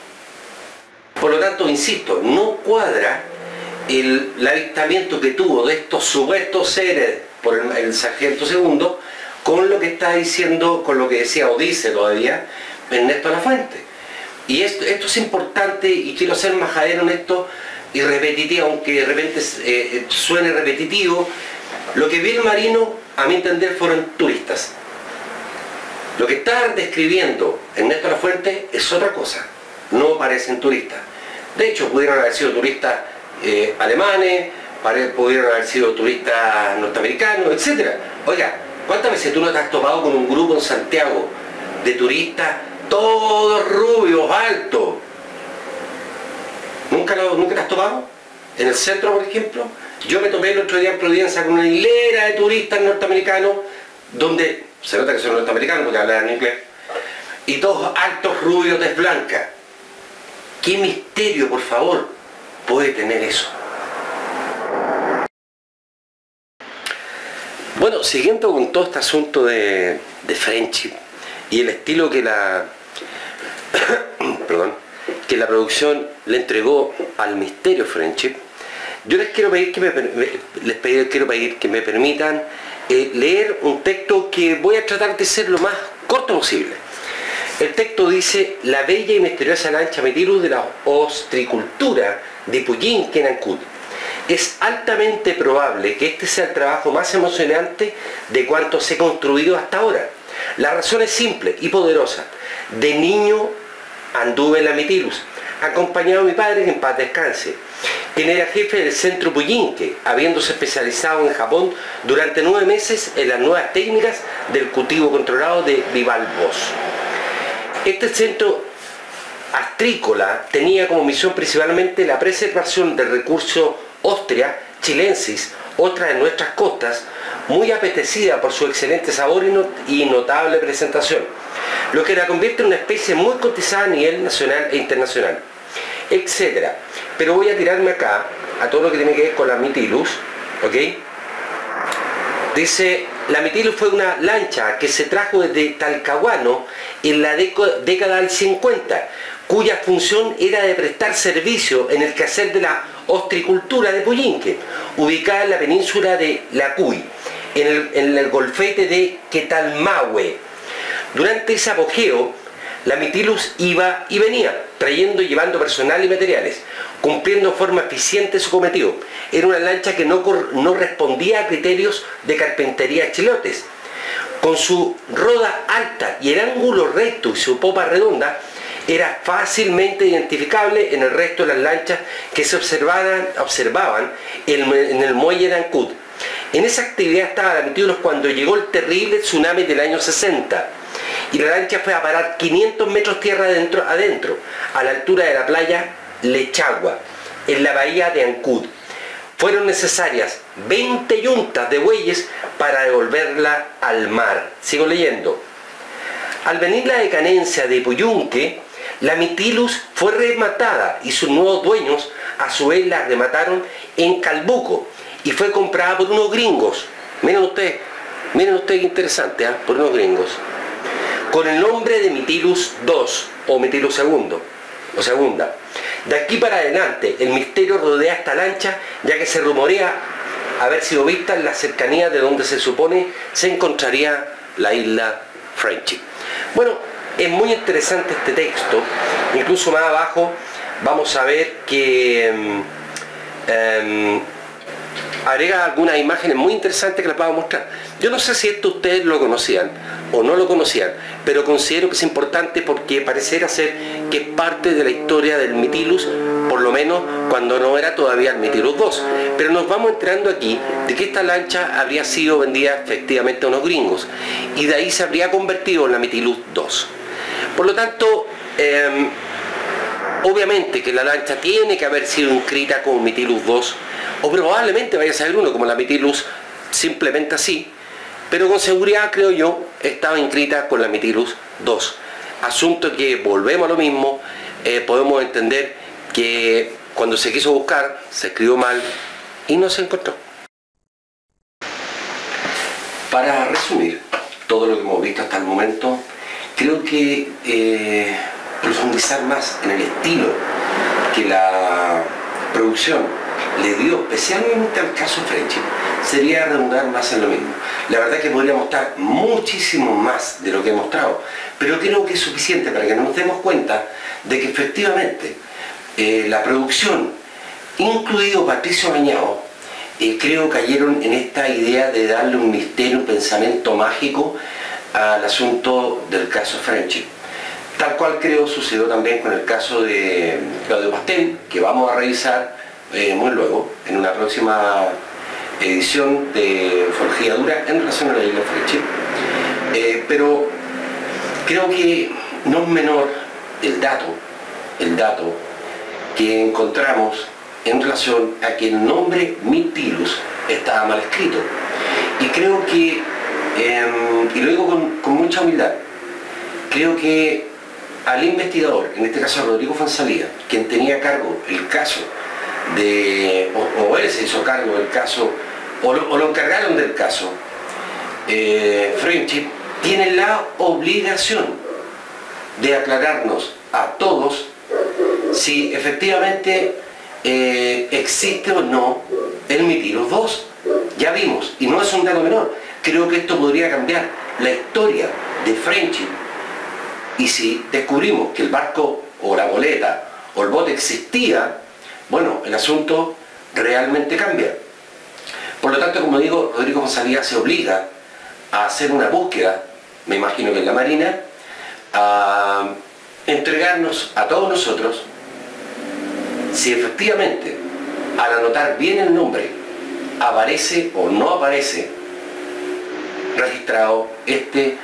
Por lo tanto, insisto, no cuadra el avistamiento que tuvo de estos supuestos seres por el sargento segundo con lo que está diciendo, con lo que decía o dice todavía Ernesto Lafuente. Y esto es importante, y quiero ser majadero en esto y repetitivo, aunque de repente suene repetitivo. Lo que vio el marino, a mi entender, fueron turistas. Lo que está describiendo Ernesto Lafuente es otra cosa, no parecen turistas. De hecho, pudieron haber sido turistas alemanes, pudieron haber sido turistas norteamericanos, etc. Oiga, ¿cuántas veces tú no te has topado con un grupo en Santiago de turistas, todos rubios, altos? ¿Nunca te has topado? En el centro, por ejemplo, yo me topé el otro día en Providencia con una hilera de turistas norteamericanos, donde se nota que son norteamericanos porque hablan inglés, y todos altos, rubios, tez blanca. ¿Qué misterio, por favor, puede tener eso? Bueno, siguiendo con todo este asunto de Friendship y el estilo que la que la producción le entregó al misterio Friendship, yo les quiero pedir que me permitan leer un texto que voy a tratar de ser lo más corto posible. El texto dice: la bella y misteriosa lancha Mitilus de la ostricultura de Puyinque en Ancud. Es altamente probable que este sea el trabajo más emocionante de cuanto se ha construido hasta ahora. La razón es simple y poderosa. De niño anduve en la Mitilus, acompañado de mi padre, que en paz descanse, quien era jefe del centro Puyinque, habiéndose especializado en Japón durante 9 meses en las nuevas técnicas del cultivo controlado de bivalvos. Este centro astrícola tenía como misión principalmente la preservación del recurso Ostrea chilensis, otra de nuestras costas, muy apetecida por su excelente sabor y notable presentación, lo que la convierte en una especie muy cotizada a nivel nacional e internacional, etc. Pero voy a tirarme acá a todo lo que tiene que ver con la Mitilus, ¿ok? Dice: la Mitilus fue una lancha que se trajo desde Talcahuano en la década del 50, cuya función era de prestar servicio en el quehacer de la ostricultura de Puyinque, ubicada en la península de Lacuy, en el golfete de Quetalmahue. Durante ese apogeo, la Mitilus iba y venía, trayendo y llevando personal y materiales, cumpliendo de forma eficiente su cometido. Era una lancha que no respondía a criterios de carpintería chilotes. Con su roda alta y el ángulo recto y su popa redonda, era fácilmente identificable en el resto de las lanchas que se observaban en el muelle de Ancud. En esa actividad estaba la Mitilus cuando llegó el terrible tsunami del año 60 y la lancha fue a parar 500 metros tierra adentro, a la altura de la playa Lechagua, en la bahía de Ancud. Fueron necesarias 20 yuntas de bueyes para devolverla al mar. Sigo leyendo. Al venir la decadencia de Puyunque, la Mitilus fue rematada y sus nuevos dueños a su vez la remataron en Calbuco y fue comprada por unos gringos. Miren ustedes qué interesante, por unos gringos. con el nombre de Mytilus II o Mytilus II o segunda. De aquí para adelante el misterio rodea esta lancha, ya que se rumorea haber sido vista en la cercanía de donde se supone se encontraría la isla Friendship. Bueno, es muy interesante este texto. Incluso más abajo vamos a ver que agrega algunas imágenes muy interesantes que les vamos a mostrar. Yo no sé si esto ustedes lo conocían o no lo conocían, pero considero que es importante porque pareciera ser que es parte de la historia del Mytilus, por lo menos cuando no era todavía el Mytilus II. Pero nos vamos enterando aquí de que esta lancha habría sido vendida efectivamente a unos gringos y de ahí se habría convertido en la Mytilus II. Por lo tanto, obviamente que la lancha tiene que haber sido inscrita como Mytilus II, o probablemente vaya a saber uno como la Mytilus simplemente así, pero con seguridad, creo yo, estaba inscrita con la Mytilus II. Asunto que, volvemos a lo mismo, podemos entender que cuando se quiso buscar, se escribió mal y no se encontró. Para resumir todo lo que hemos visto hasta el momento, creo que profundizar más en el estilo que la producción le dio especialmente al caso Friendship sería redundar más en lo mismo. La verdad es que podría mostrar muchísimo más de lo que he mostrado, pero creo que es suficiente para que nos demos cuenta de que efectivamente la producción, incluido Patricio Bañado, creo cayeron en esta idea de darle un misterio, un pensamiento mágico al asunto del caso Friendship. Tal cual creo sucedió también con el caso de Claudio Pastén, que vamos a revisar muy luego, en una próxima edición de Ufología Dura en relación a la isla Friendship. Pero creo que no es menor el dato que encontramos en relación a que el nombre Mytilus estaba mal escrito. Y creo que, y lo digo con mucha humildad, creo que al investigador, en este caso a Rodrigo Fonsalía, quien tenía a cargo el caso o él se hizo cargo del caso, o lo encargaron del caso, Friendship, tiene la obligación de aclararnos a todos si efectivamente existe o no el Mytilus II. Ya vimos, y no es un dato menor, creo que esto podría cambiar la historia de Friendship. Y si descubrimos que el barco o la goleta o el bote existía, bueno, el asunto realmente cambia. Por lo tanto, como digo, Rodrigo Fonsalía se obliga a hacer una búsqueda, me imagino que en la Marina, a entregarnos a todos nosotros si efectivamente al anotar bien el nombre aparece o no aparece registrado este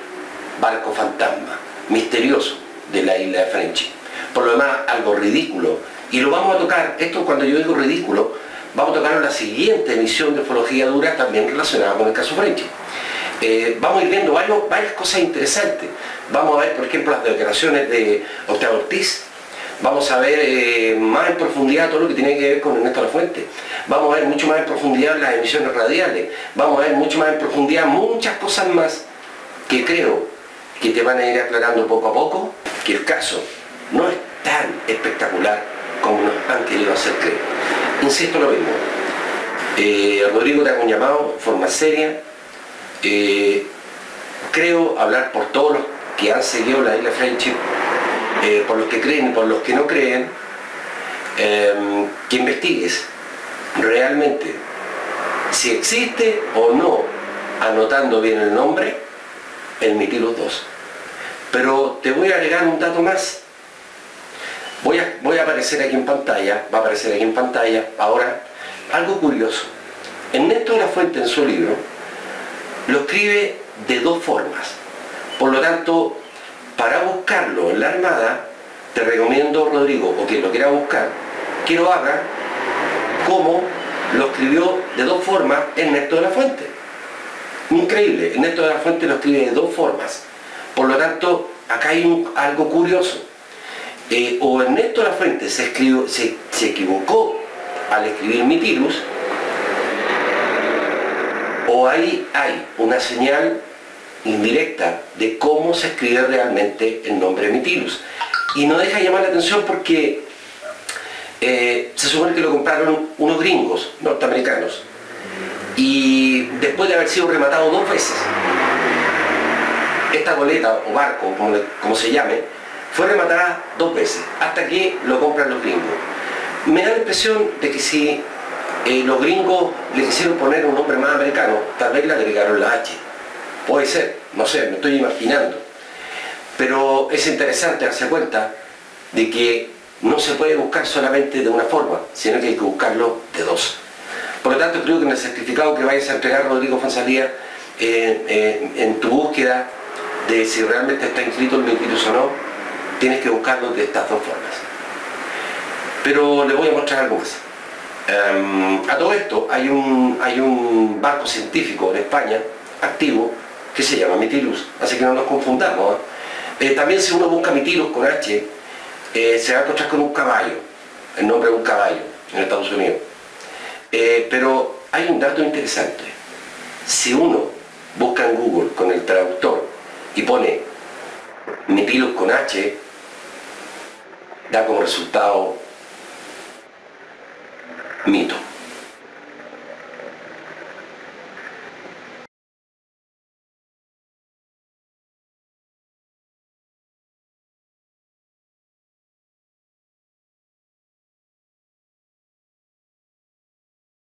barco fantasma misterioso de la isla de Friendship. Por lo demás, algo ridículo, y lo vamos a tocar, esto cuando yo digo ridículo, vamos a tocar en la siguiente emisión de Ufología Dura, también relacionada con el caso Friendship. Vamos a ir viendo varias cosas interesantes. Vamos a ver, por ejemplo, las declaraciones de Octavio Ortiz. Vamos a ver más en profundidad todo lo que tiene que ver con Ernesto Lafuente. Vamos a ver mucho más en profundidad las emisiones radiales. Vamos a ver mucho más en profundidad muchas cosas más que creo que te van a ir aclarando poco a poco que el caso no es tan espectacular como nos han querido hacer creer. Insisto lo mismo. Rodrigo te hago un llamado en forma seria. Creo hablar por todos los que han seguido la isla Friendship, por los que creen y por los que no creen, que investigues realmente si existe o no, anotando bien el nombre, el Mytilus II. Pero te voy a agregar un dato más. Voy a aparecer aquí en pantalla, va a aparecer aquí en pantalla ahora algo curioso. Ernesto Lafuente en su libro lo escribe de dos formas. Por lo tanto, para buscarlo en la Armada, te recomiendo, Rodrigo, o quien lo quiera buscar, que lo haga como lo escribió de dos formas Ernesto de la Fuente. Increíble, Ernesto de la Fuente lo escribe de dos formas. Por lo tanto, acá hay algo curioso. O Ernesto de la Fuente se equivocó al escribir Mytilus, o ahí hay una señal indirecta de cómo se escribe realmente el nombre Mytilus. Y no deja de llamar la atención porque se supone que lo compraron unos gringos norteamericanos y después de haber sido rematado 2 veces. Esta goleta o barco, como se llame, fue rematada 2 veces hasta que lo compran los gringos. Me da la impresión de que si los gringos le quisieron poner un nombre más americano, tal vez le agregaron la H. Puede ser, no sé, me estoy imaginando. Pero es interesante darse cuenta de que no se puede buscar solamente de una forma, sino que hay que buscarlo de 2. Por lo tanto, creo que en el certificado que vayas a entregar, Rodrigo Fonsalía, en tu búsqueda de si realmente está inscrito el Mytilus o no, tienes que buscarlo de estas 2 formas. Pero le voy a mostrar algo más. A todo esto hay un barco científico en España, activo, que se llama Mytilus, así que no nos confundamos. También si uno busca Mytilus con H, se va a encontrar con un caballo, el nombre de un caballo en Estados Unidos. Pero hay un dato interesante. Si uno busca en Google con el traductor y pone Mytilus con H, da como resultado mito.